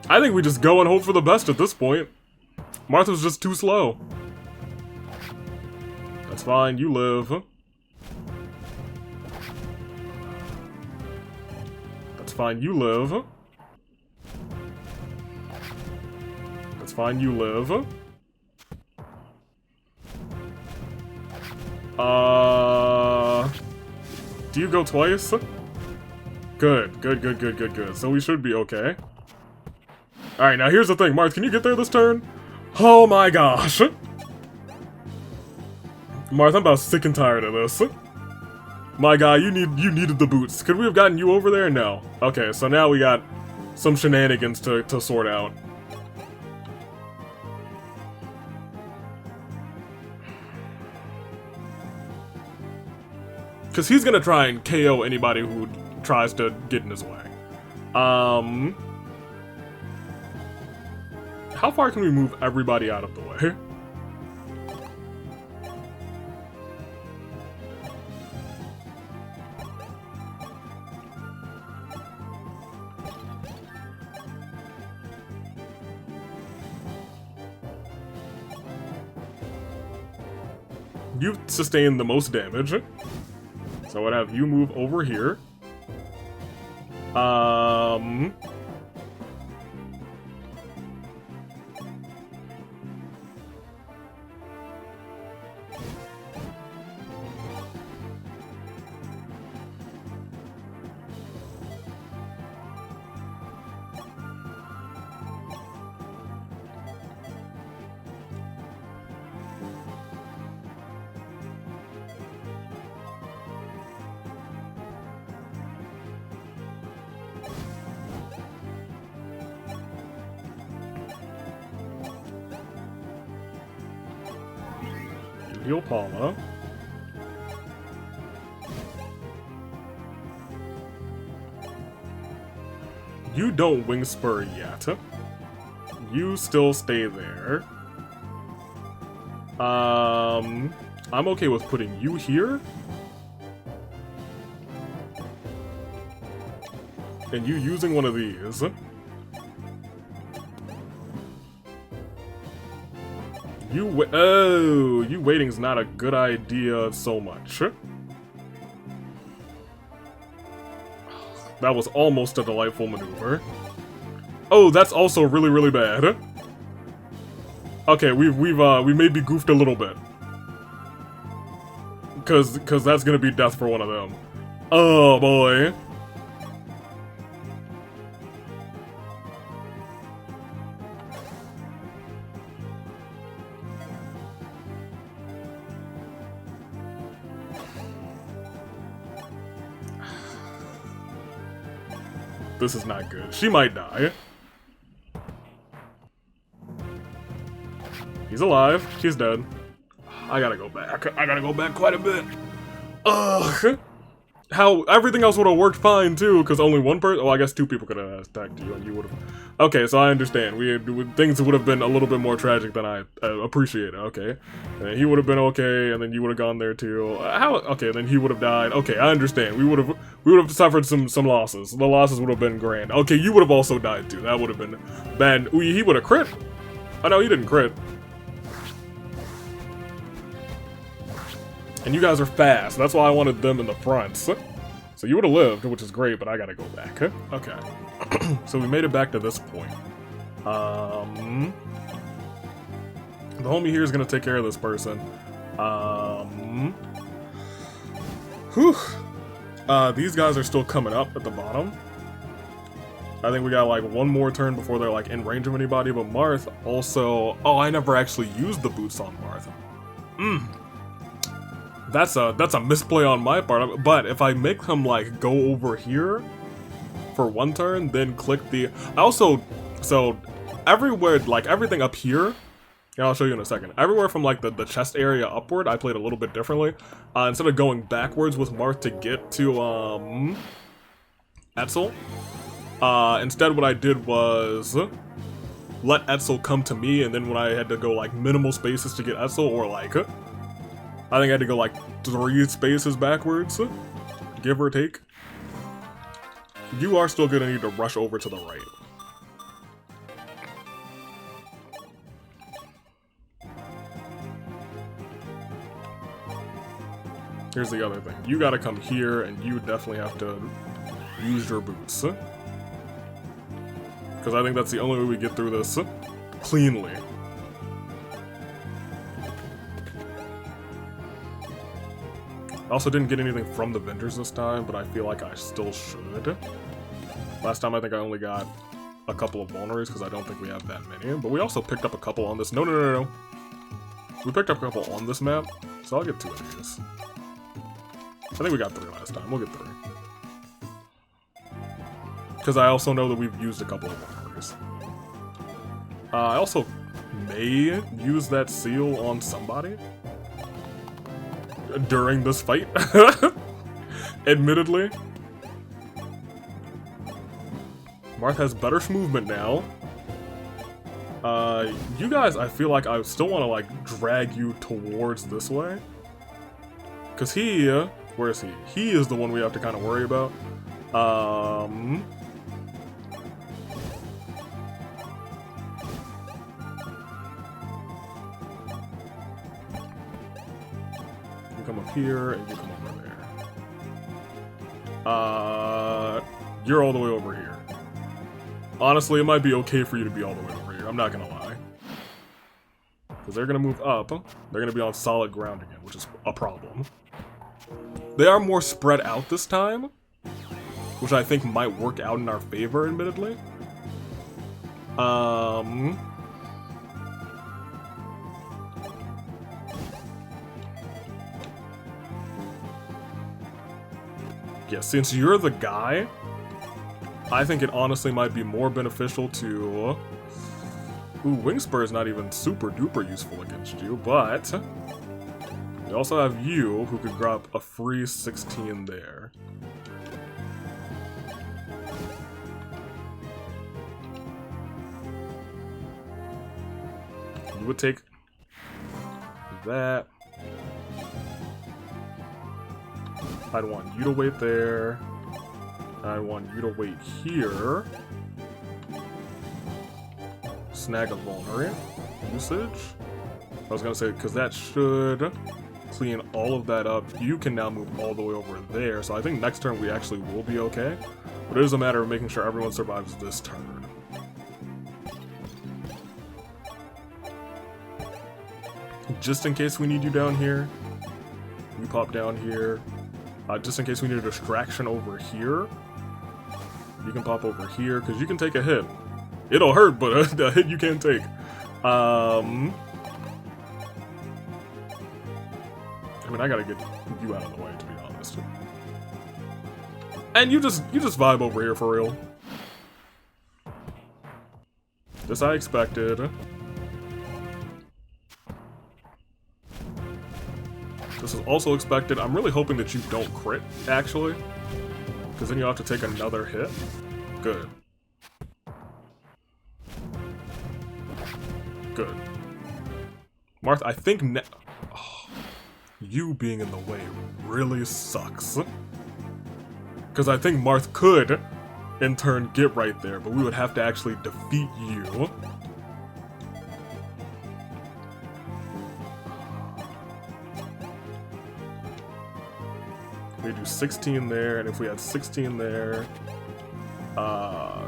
I think we just go and hope for the best at this point. Marth was just too slow. That's fine, you live. That's fine, you live. That's fine, you live. Do you go twice? Good, good, good, good, good, good. So we should be okay. Alright, now here's the thing. Marth, can you get there this turn? Oh my gosh. Marth, I'm about sick and tired of this. My guy, you needed the boots. Could we have gotten you over there? No. Okay, so now we got some shenanigans to sort out. Because he's gonna try and KO anybody who tries to get in his way. How far can we move everybody out of the way? You've sustained the most damage. So I'd have you move over here. Heal Paula. You don't wing spur yet. You still stay there. I'm okay with putting you here. And you using one of these. You waiting's not a good idea so much. That was almost a delightful maneuver. Oh, that's also really, really bad. Okay, we maybe goofed a little bit. Cause that's gonna be death for one of them. Oh boy. This is not good. She might die. He's alive. She's dead. I gotta go back. I gotta go back quite a bit. Ugh. How everything else would have worked fine too, because only one person. Oh, I guess two people could have attacked you, and you would have. Okay, so I understand. Things would have been a little bit more tragic than I appreciate. Okay, and he would have been okay, and then you would have gone there too. How? Okay, then he would have died. Okay, I understand. We would have suffered some losses. The losses would have been grand. Okay, you would have also died too. That would have been bad. Ooh, he would have crit. Oh no, he didn't crit. And you guys are fast. That's why I wanted them in the front. So you would have lived, which is great, but I gotta go back. Okay. So we made it back to this point. The homie here is gonna take care of this person. Whew. These guys are still coming up at the bottom. I think we got like one more turn before they're like in range of anybody, but Marth also... Oh, I never actually used the boots on Marth. That's a misplay on my part, but if I make him like go over here for one turn, then click the... So everywhere, like everything up here Yeah, I'll show you in a second. Everywhere from like the chest area upward, I played a little bit differently. Instead of going backwards with Marth to get to Etzel, instead what I did was let Etzel come to me, and then when I had to go like minimal spaces to get Etzel, or like I think I had to go like 3 spaces backwards, give or take. You are still gonna need to rush over to the right. Here's the other thing. You gotta come here, and you definitely have to use your boots. Because I think that's the only way we get through this cleanly. I also didn't get anything from the vendors this time, but I feel like I still should. Last time I think I only got a couple of vulneraries, because I don't think we have that many. But we also picked up a couple on this. No. We picked up a couple on this map, so I'll get 2 of these. I think we got 3 last time. We'll get 3. Because I also know that we've used a couple of vulneraries. I also may use that seal on somebody during this fight. Admittedly. Marth has better movement now. You guys, I feel like I still want to like drag you towards this way. Because he, where is he? He is the one we have to kind of worry about. You come up here, and you come over there. You're all the way over here. Honestly, it might be okay for you to be all the way over here. I'm not gonna lie. Because they're gonna move up. They're gonna be on solid ground again, which is a problem. They are more spread out this time, which I think might work out in our favor, admittedly. Yeah, since you're the guy, I think it honestly might be more beneficial to... Ooh, Wingspur is not even super duper useful against you, but... We also have you, who could drop a free 16 there. You would take that. I'd want you to wait there. I want you to wait here. Snag a vulnerary usage. I was gonna say, because that should clean all of that up. You can now move all the way over there, so I think next turn we actually will be okay. But it is a matter of making sure everyone survives this turn. Just in case we need you down here, you pop down here. Just in case we need a distraction over here, you can pop over here, because you can take a hit. It'll hurt, but a hit you can take. I mean, I gotta get you out of the way, to be honest. And you just vibe over here for real. This I expected. This is also expected. I'm really hoping that you don't crit, actually. Because then you'll have to take another hit. Good. Good. Marth, I think you being in the way really sucks. Because I think Marth could, in turn, get right there, but we would have to actually defeat you. We do 16 there, and if we had 16 there,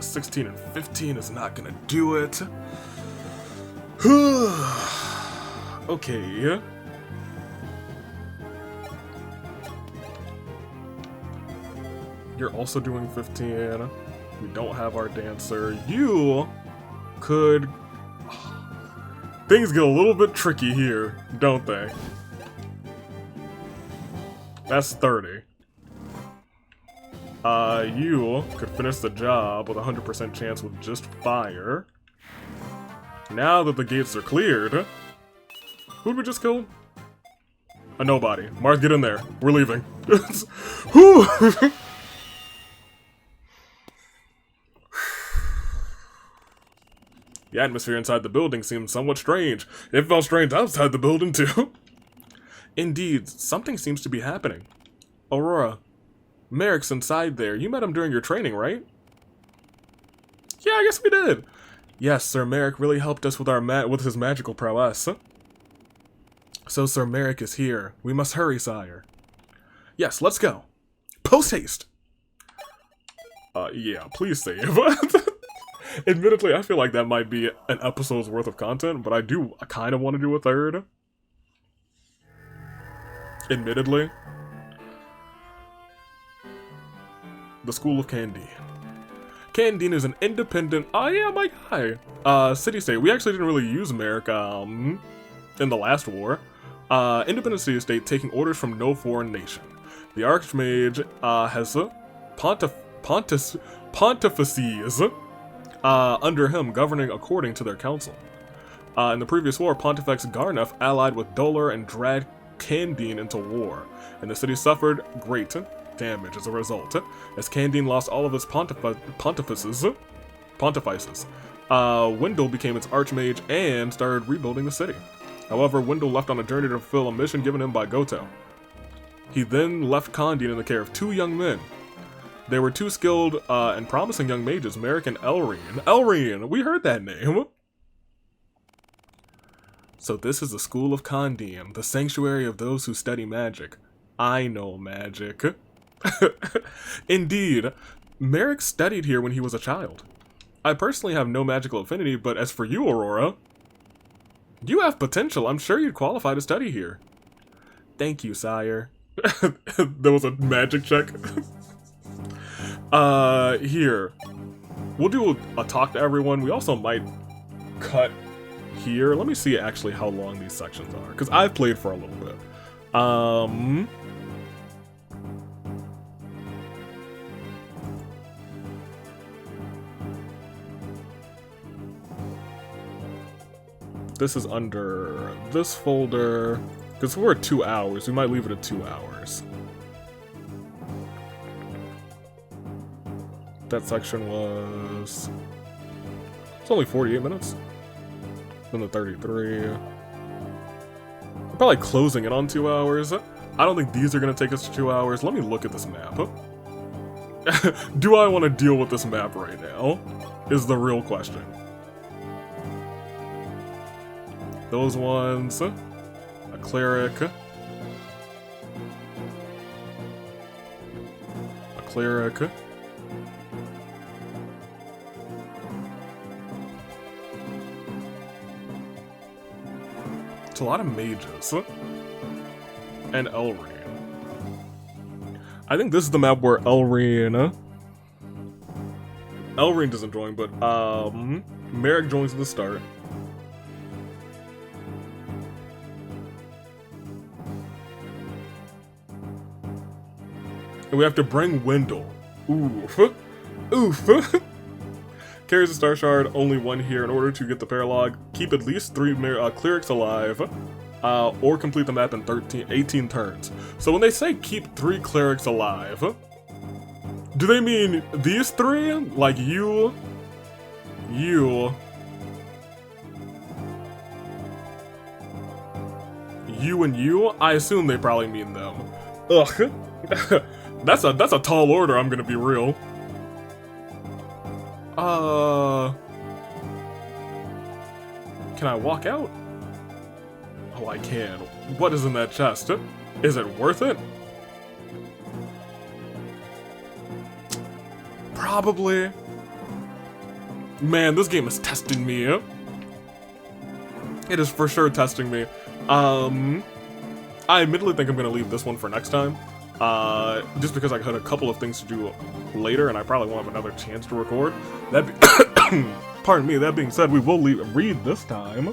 16 and 15 is not gonna do it. Okay. You're also doing 15. We don't have our dancer. You could... Things get a little bit tricky here, don't they? That's 30. You could finish the job with a 100% chance with just fire. Now that the gates are cleared... Who'd we just kill? A nobody. Marth, get in there. We're leaving. Whew! The atmosphere inside the building seemed somewhat strange. It felt strange outside the building, too. Indeed, something seems to be happening. Aurora, Merrick's inside there. You met him during your training, right? Yeah, I guess we did. Yes, Sir Merrick really helped us with with his magical prowess. So Sir Merrick is here. We must hurry, sire. Yes, let's go. Post haste! Yeah, please save. Admittedly, I feel like that might be an episode's worth of content, but I kind of want to do a third. Admittedly. The School of Candine. Candine is an independent... Oh yeah, my guy! City-state. We actually didn't really use Merrick, in the last war. Independent city-state taking orders from no foreign nation. The Archmage, has pontifices, under him governing according to their council. In the previous war, Pontifex Garnef allied with Dolar and dragged Candine into war, and the city suffered great damage as a result, as Candine lost all of its pontifices. Wendell became its archmage and started rebuilding the city. However, Wendell left on a journey to fulfill a mission given him by Goto. He then left Candine in the care of two young men. They were two skilled and promising young mages, Merrick and Elrine. Elrine! We heard that name! So this is the School of Candine, the sanctuary of those who study magic. I know magic. Indeed, Merrick studied here when he was a child. I personally have no magical affinity, but as for you, Aurora, you have potential. I'm sure you'd qualify to study here. Thank you, sire. There was a magic check. Here. We'll do a talk to everyone. We also might cut here. Let me see actually how long these sections are, because I've played for a little bit. This is under this folder, because we're at 2 hours. We might leave it at 2 hours. That section was... It's only 48 minutes. Then the 33. I'm probably closing it on 2 hours. I don't think these are going to take us to 2 hours. Let me look at this map. Do I want to deal with this map right now? Is the real question. Those ones. A cleric. A cleric. It's a lot of mages. And Elrine. I think this is the map where Elrine doesn't join, but Merrick joins at the start. And we have to bring Wendell. Oof. Oof. Carries a star shard, only one here. In order to get the paralog, keep at least 3 clerics alive, or complete the map in 18 turns. So when they say keep 3 clerics alive, do they mean these 3? Like you, and you? I assume they probably mean them. Ugh. That's a tall order, I'm gonna be real. Can I walk out? Oh, I can. What is in that chest? Is it worth it? Probably. Man, this game is testing me. It is for sure testing me. I admittedly think I'm gonna leave this one for next time. Just because I had a couple of things to do later, and I probably won't have another chance to record. Pardon me, that being said, we will read this time.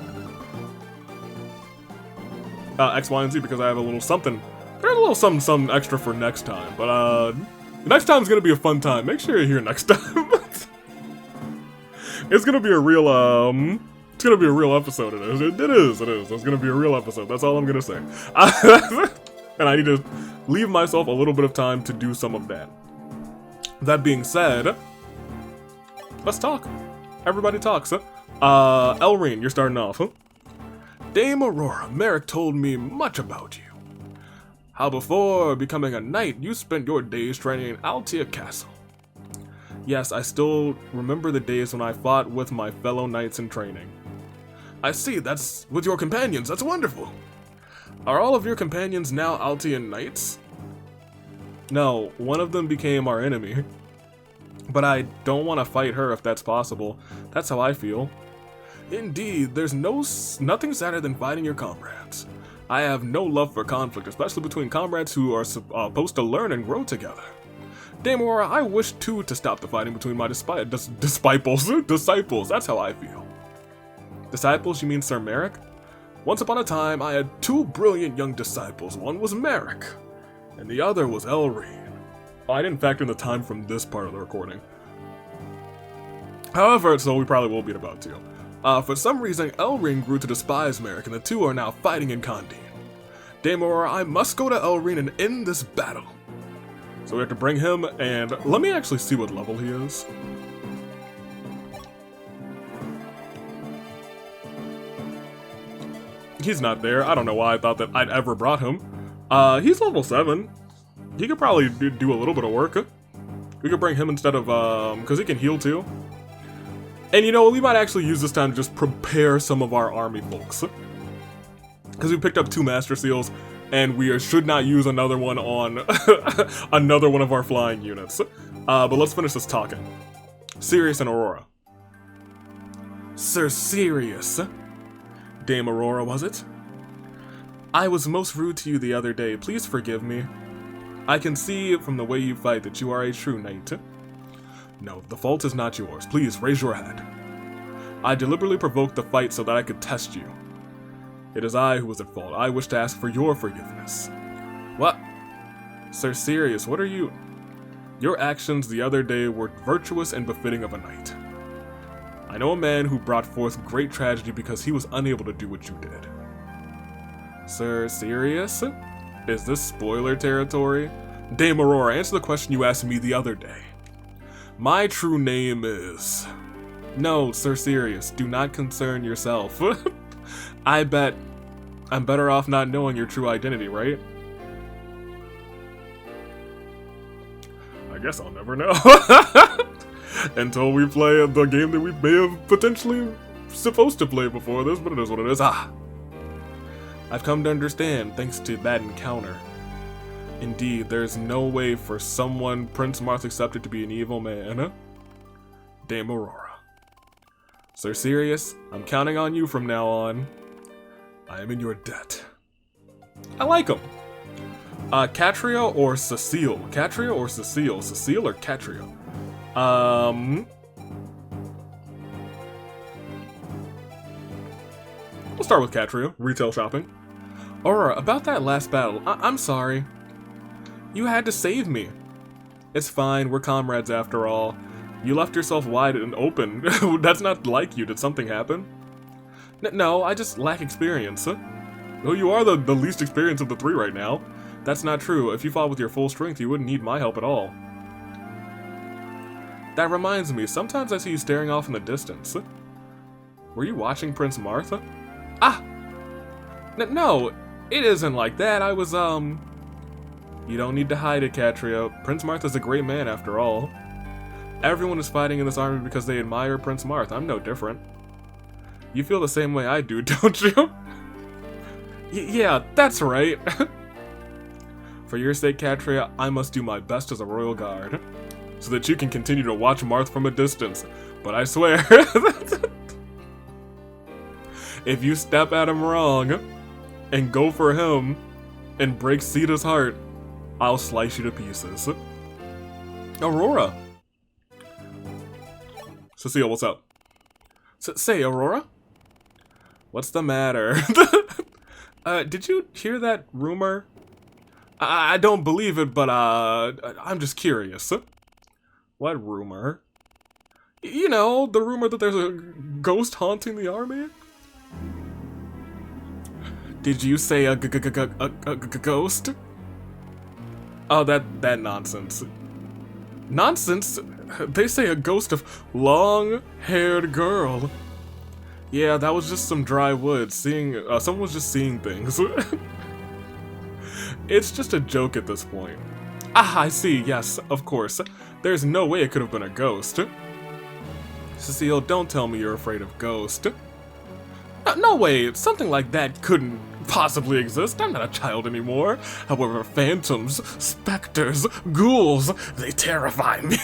X, Y, and Z, because I have a little something. There's a little something extra for next time, but next time's gonna be a fun time. Make sure you're here next time. It's gonna be a real, It's gonna be a real episode of this. It is. It's gonna be a real episode. That's all I'm gonna say. And I need to leave myself a little bit of time to do some of that. That being said, let's talk. Everybody talks, huh? Elrene, you're starting off, huh? Dame Aurora, Merrick told me much about you. How before becoming a knight, you spent your days training in Altia Castle. Yes, I still remember the days when I fought with my fellow knights in training. I see, that's with your companions, that's wonderful. Are all of your companions now Altian knights? No, one of them became our enemy. But I don't want to fight her if that's possible. That's how I feel. Indeed, there's nothing sadder than fighting your comrades. I have no love for conflict, especially between comrades who are supposed to learn and grow together. Dame Aurora, I wish too to stop the fighting between my disciples. Disciples, that's how I feel. Disciples, you mean Sir Merrick? Once upon a time, I had two brilliant young disciples. One was Merrick, and the other was Elrene. Oh, I didn't factor in the time from this part of the recording. However, so we probably will be at about 2. For some reason, Elrene grew to despise Merrick, and the two are now fighting in Hardin. Dame Aurora, I must go to Elrene and end this battle. So we have to bring him, and let me actually see what level he is. He's not there. I don't know why I thought that I'd ever brought him. He's level 7. He could probably do a little bit of work. We could bring him instead of, because he can heal too. And you know, we might actually use this time to just prepare some of our army folks. Because we picked up 2 Master Seals, and we should not use another one on another one of our flying units. But let's finish this talking. Sirius and Aurora. Sir Sirius. Dame Aurora, was it? I was most rude to you the other day. Please forgive me. I can see from the way you fight that you are a true knight. No, the fault is not yours. Please, raise your head. I deliberately provoked the fight so that I could test you. It is I who was at fault. I wish to ask for your forgiveness. What? Sir Sirius, what are you... Your actions the other day were virtuous and befitting of a knight. I know a man who brought forth great tragedy because he was unable to do what you did. Sir Sirius? Is this spoiler territory? Dame Aurora, answer the question you asked me the other day. My true name is... No, Sir Sirius, do not concern yourself. I bet I'm better off not knowing your true identity, right? I guess I'll never know. Until we play the game that we may have potentially supposed to play before this, but it is what it is. I've come to understand, thanks to that encounter. Indeed, there's no way for someone Prince Marth accepted to be an evil man. Dame Aurora. Sir Sirius, I'm counting on you from now on. I am in your debt. I like him. Catria or Cecile? Catria or Cecile? Cecile or Catria? We'll start with Catria, retail shopping. Aurora, about that last battle, I'm sorry. You had to save me. It's fine, we're comrades after all. You left yourself wide and open. That's not like you. Did something happen? No, I just lack experience. Oh, you are the least experienced of the 3 right now. That's not true. If you fought with your full strength, you wouldn't need my help at all. That reminds me, sometimes I see you staring off in the distance. Were you watching Prince Marth? Ah! No, it isn't like that. I was, You don't need to hide it, Catria. Prince Marth is a great man after all. Everyone is fighting in this army because they admire Prince Marth. I'm no different. You feel the same way I do, don't you? Yeah, that's right. For your sake, Catria, I must do my best as a royal guard, so that you can continue to watch Marth from a distance. But I swear, if you step at him wrong, and go for him, and break Sita's heart, I'll slice you to pieces. Aurora. Cecile, what's up? Say, Aurora? What's the matter? Did you hear that rumor? I don't believe it, but, I'm just curious. What rumor? You know, the rumor that there's a ghost haunting the army? Did you say a ghost? Oh, that nonsense. Nonsense? They say a ghost of long-haired girl. Yeah, that was just some dry wood. Someone was just seeing things. It's just a joke at this point. Ah, I see, yes, of course. There's no way it could have been a ghost. Cecile, don't tell me you're afraid of ghosts. No way, something like that couldn't possibly exist. I'm not a child anymore. However, phantoms, specters, ghouls, they terrify me.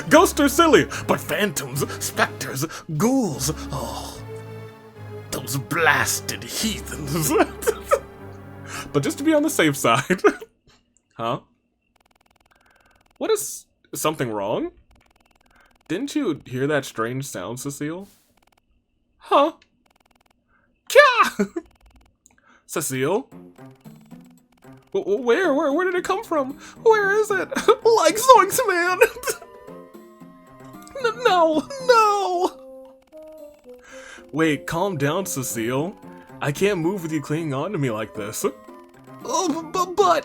Ghosts are silly, but phantoms, specters, ghouls, oh, those blasted heathens. But just to be on the safe side. Huh? What is something wrong? Didn't you hear that strange sound, Cecile? Huh? Kya! Cecile? Where did it come from? Where is it? Like Zoinks, man! No! Wait, calm down, Cecile. I can't move with you clinging on to me like this. Oh, but...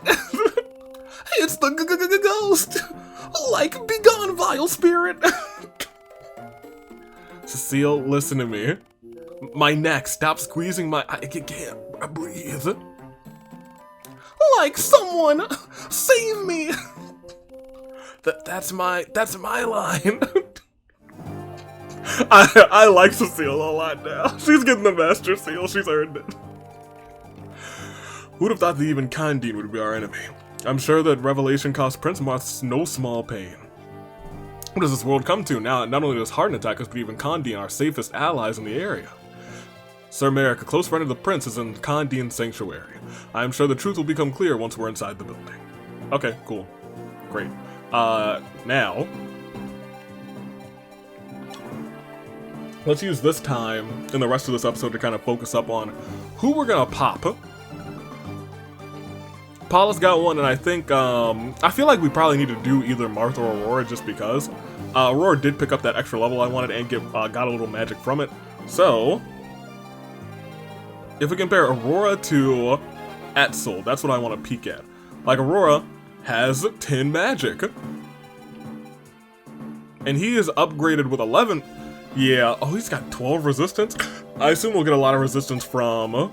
It's the ghost! Like, begone, vile spirit! Cecile, listen to me. My neck, stop squeezing I can't breathe. Like, someone, save me! That's my line. I like Cecile a lot now. She's getting the Master Seal, she's earned it. Who'd have thought that even Hardin would be our enemy? I'm sure that revelation cost Prince Marth no small pain. What does this world come to now? Not only does Hardin attack us, but even Hardin, our safest allies in the area. Sir Merrick, a close friend of the prince, is in Hardin's sanctuary. I am sure the truth will become clear once we're inside the building. Okay, cool. Great. Now... let's use this time and the rest of this episode to kind of focus up on who we're gonna pop. Paula's got one, and I think, I feel like we probably need to do either Marth or Aurora just because. Aurora did pick up that extra level I wanted and got a little magic from it. So, if we compare Aurora to Etzel, that's what I want to peek at. Like, Aurora has 10 magic. And he is upgraded with 11. Yeah, oh, he's got 12 resistance. I assume we'll get a lot of resistance from...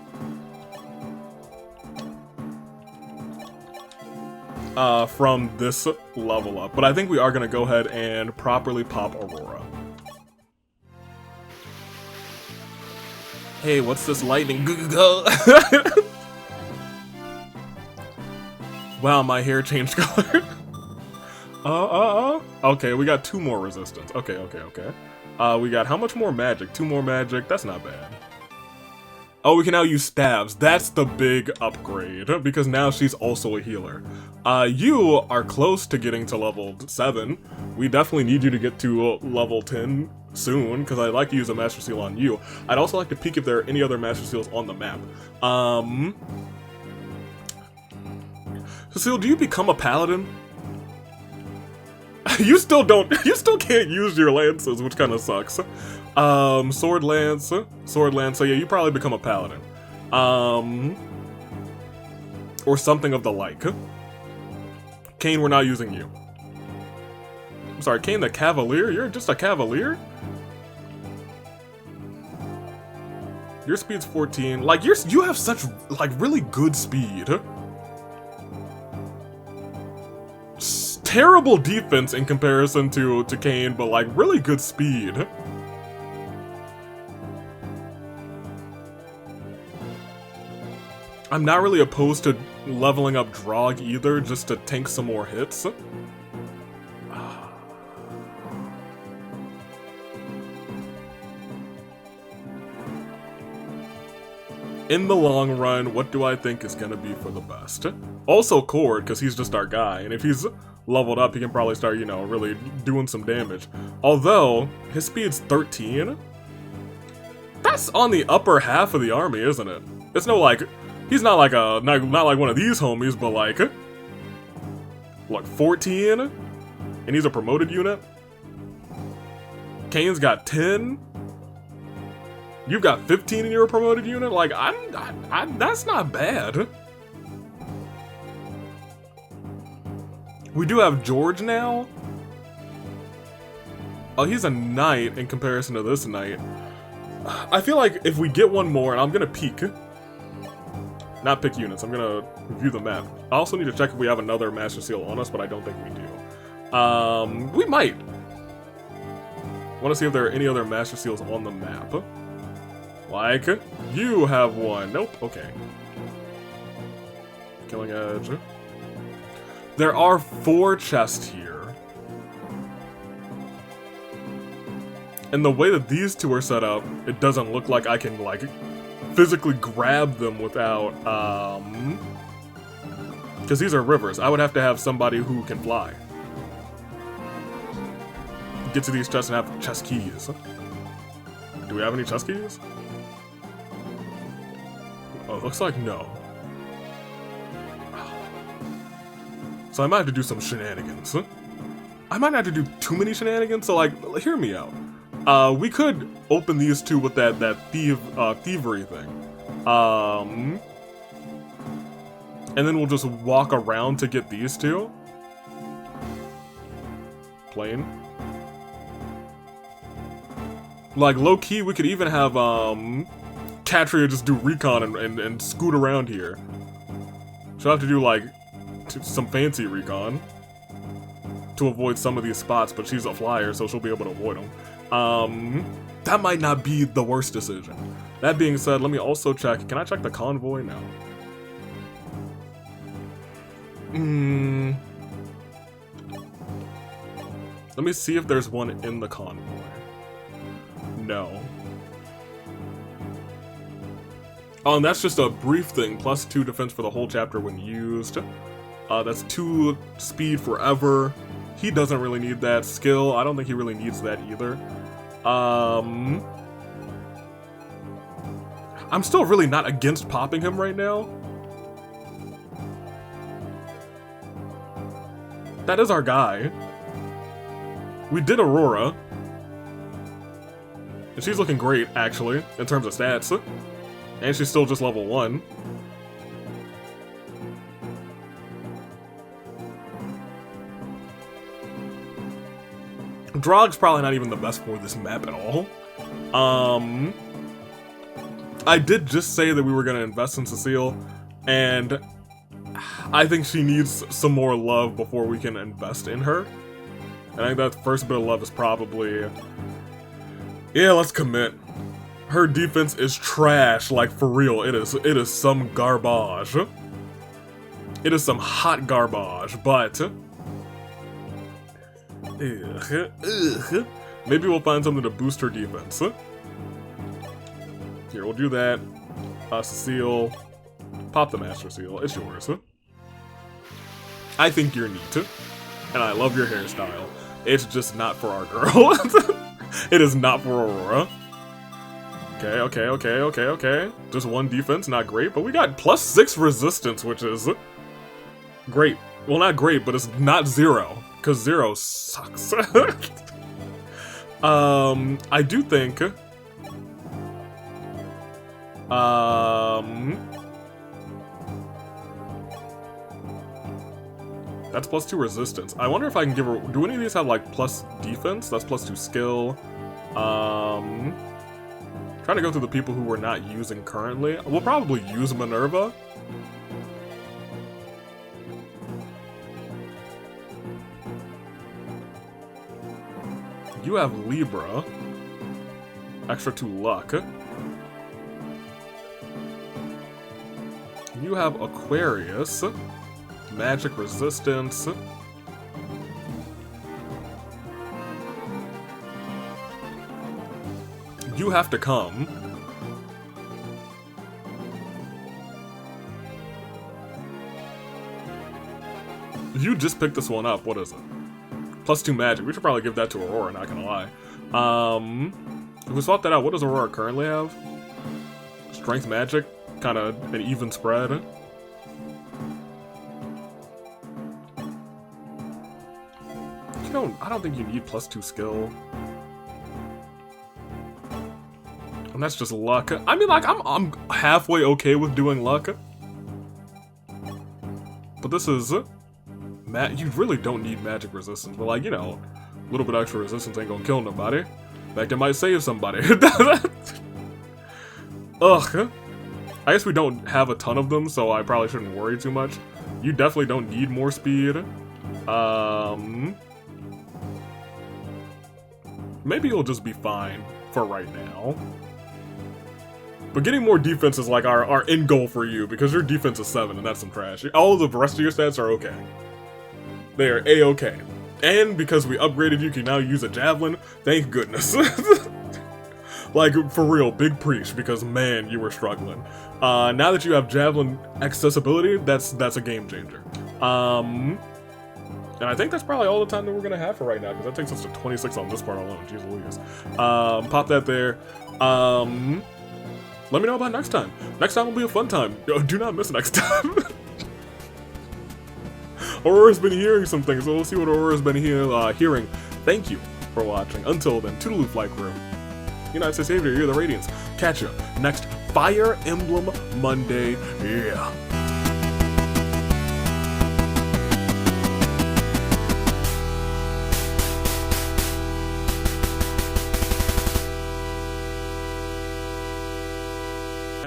from this level up. But I think we are going to go ahead and properly pop Aurora. Hey, what's this lightning? Wow, my hair changed color. Okay, we got 2 more resistance. Okay. We got how much more magic? 2 more magic. That's not bad. Oh, we can now use stabs. That's the big upgrade, because now she's also a healer. You are close to getting to level 7. We definitely need you to get to level 10 soon, because I'd like to use a Master Seal on you. I'd also like to peek if there are any other Master Seals on the map. Cecile, do you become a paladin? You still can't use your lances, which kind of sucks. Sword lance, so yeah, you probably become a paladin. Or something of the like. Kane, we're not using you. I'm sorry, Kane the Cavalier? You're just a Cavalier? Your speed's 14. Like, you have such, like, really good speed. Terrible defense in comparison to Kane, but, like, really good speed. I'm not really opposed to leveling up Drog either, just to tank some more hits. In the long run, what do I think is gonna be for the best? Also Cord, because he's just our guy, and if he's leveled up, he can probably start, you know, really doing some damage. Although, his speed's 13? That's on the upper half of the army, isn't it? It's no, like... he's not like not like one of these homies, but like 14? And he's a promoted unit. Kane's got 10. You've got 15 in your promoted unit? Like, that's not bad. We do have George now. Oh, he's a knight in comparison to this knight. I feel like if we get one more, and I'm gonna peek. Not pick units, I'm gonna review the map. I also need to check if we have another Master Seal on us, but I don't think we do. We might. Want to see if there are any other Master Seals on the map. Like, you have one. Nope, okay. Killing Edge. There are 4 chests here. And the way that these two are set up, it doesn't look like I can, like, physically grab them without, because these are rivers. I would have to have somebody who can fly. Get to these chests and have chest keys. Do we have any chest keys? Oh, looks like no. So I might have to do some shenanigans. I might not have to do too many shenanigans, so, like, hear me out. We could open these two with that thievery thing. And then we'll just walk around to get these two. Plain. Like, low-key, we could even have, Catria just do recon and scoot around here. She'll have to do, like, some fancy recon to avoid some of these spots, but she's a flyer, so she'll be able to avoid them. That might not be the worst decision. That being said, let me also check. Can I check the convoy now? Let me see if there's one in the convoy. No. Oh, and that's just a brief thing. +2 defense for the whole chapter when used. That's 2 speed forever. He doesn't really need that. Skill, I don't think he really needs that either. I'm still really not against popping him right now. That is our guy. We did Aurora. And she's looking great, actually, in terms of stats. And she's still just level 1. Drog's probably not even the best for this map at all. I did just say that we were going to invest in Cecile, and I think she needs some more love before we can invest in her. And I think that first bit of love is probably... Yeah, let's commit. Her defense is trash, like, for real. It is some garbage. It is some hot garbage, but... Maybe we'll find something to boost her defense. Here, we'll do that. Cecile. Pop the Master Seal. It's yours. I think you're neat. And I love your hairstyle. It's just not for our girl. It is not for Aurora. Okay. Just 1 defense, not great. But we got +6 resistance, which is great. Well, not great, but it's not 0. Because 0 sucks. I do think... That's +2 resistance. I wonder if I can give her... Do any of these have, like, plus defense? That's +2 skill. Trying to go through the people who we're not using currently. We'll probably use Minerva. You have Libra. Extra 2 luck. You have Aquarius. Magic resistance. You have to come. You just picked this one up. What is it? +2 magic. We should probably give that to Aurora, not gonna lie. If we swap that out, what does Aurora currently have? Strength magic? Kind of an even spread. You know I don't think you need +2 skill. And that's just luck. I mean, like, I'm halfway okay with doing luck. But this is... you really don't need magic resistance, but like, you know, a little bit extra resistance ain't gonna kill nobody. In fact, it might save somebody. Ugh. I guess we don't have a ton of them, so I probably shouldn't worry too much. You definitely don't need more speed. Maybe you'll just be fine for right now. But getting more defense is like our end goal for you, because your defense is 7, and that's some trash. All of the rest of your stats are okay. They are A-okay. And because we upgraded you, can now use a javelin. Thank goodness. Like, for real, big preach, because man, you were struggling. Now that you have javelin accessibility, that's a game changer. And I think that's probably all the time that we're gonna have for right now, because that takes us to 26 on this part alone. Jeez Louise. Pop that there. Let me know about next time. Next time will be a fun time. Do not miss next time. Aurora's been hearing some things, so we'll see what Aurora's been hearing. Thank you for watching. Until then, toodaloo, flight crew. United States Savior, you're the Radiance. Catch you next Fire Emblem Monday. Yeah.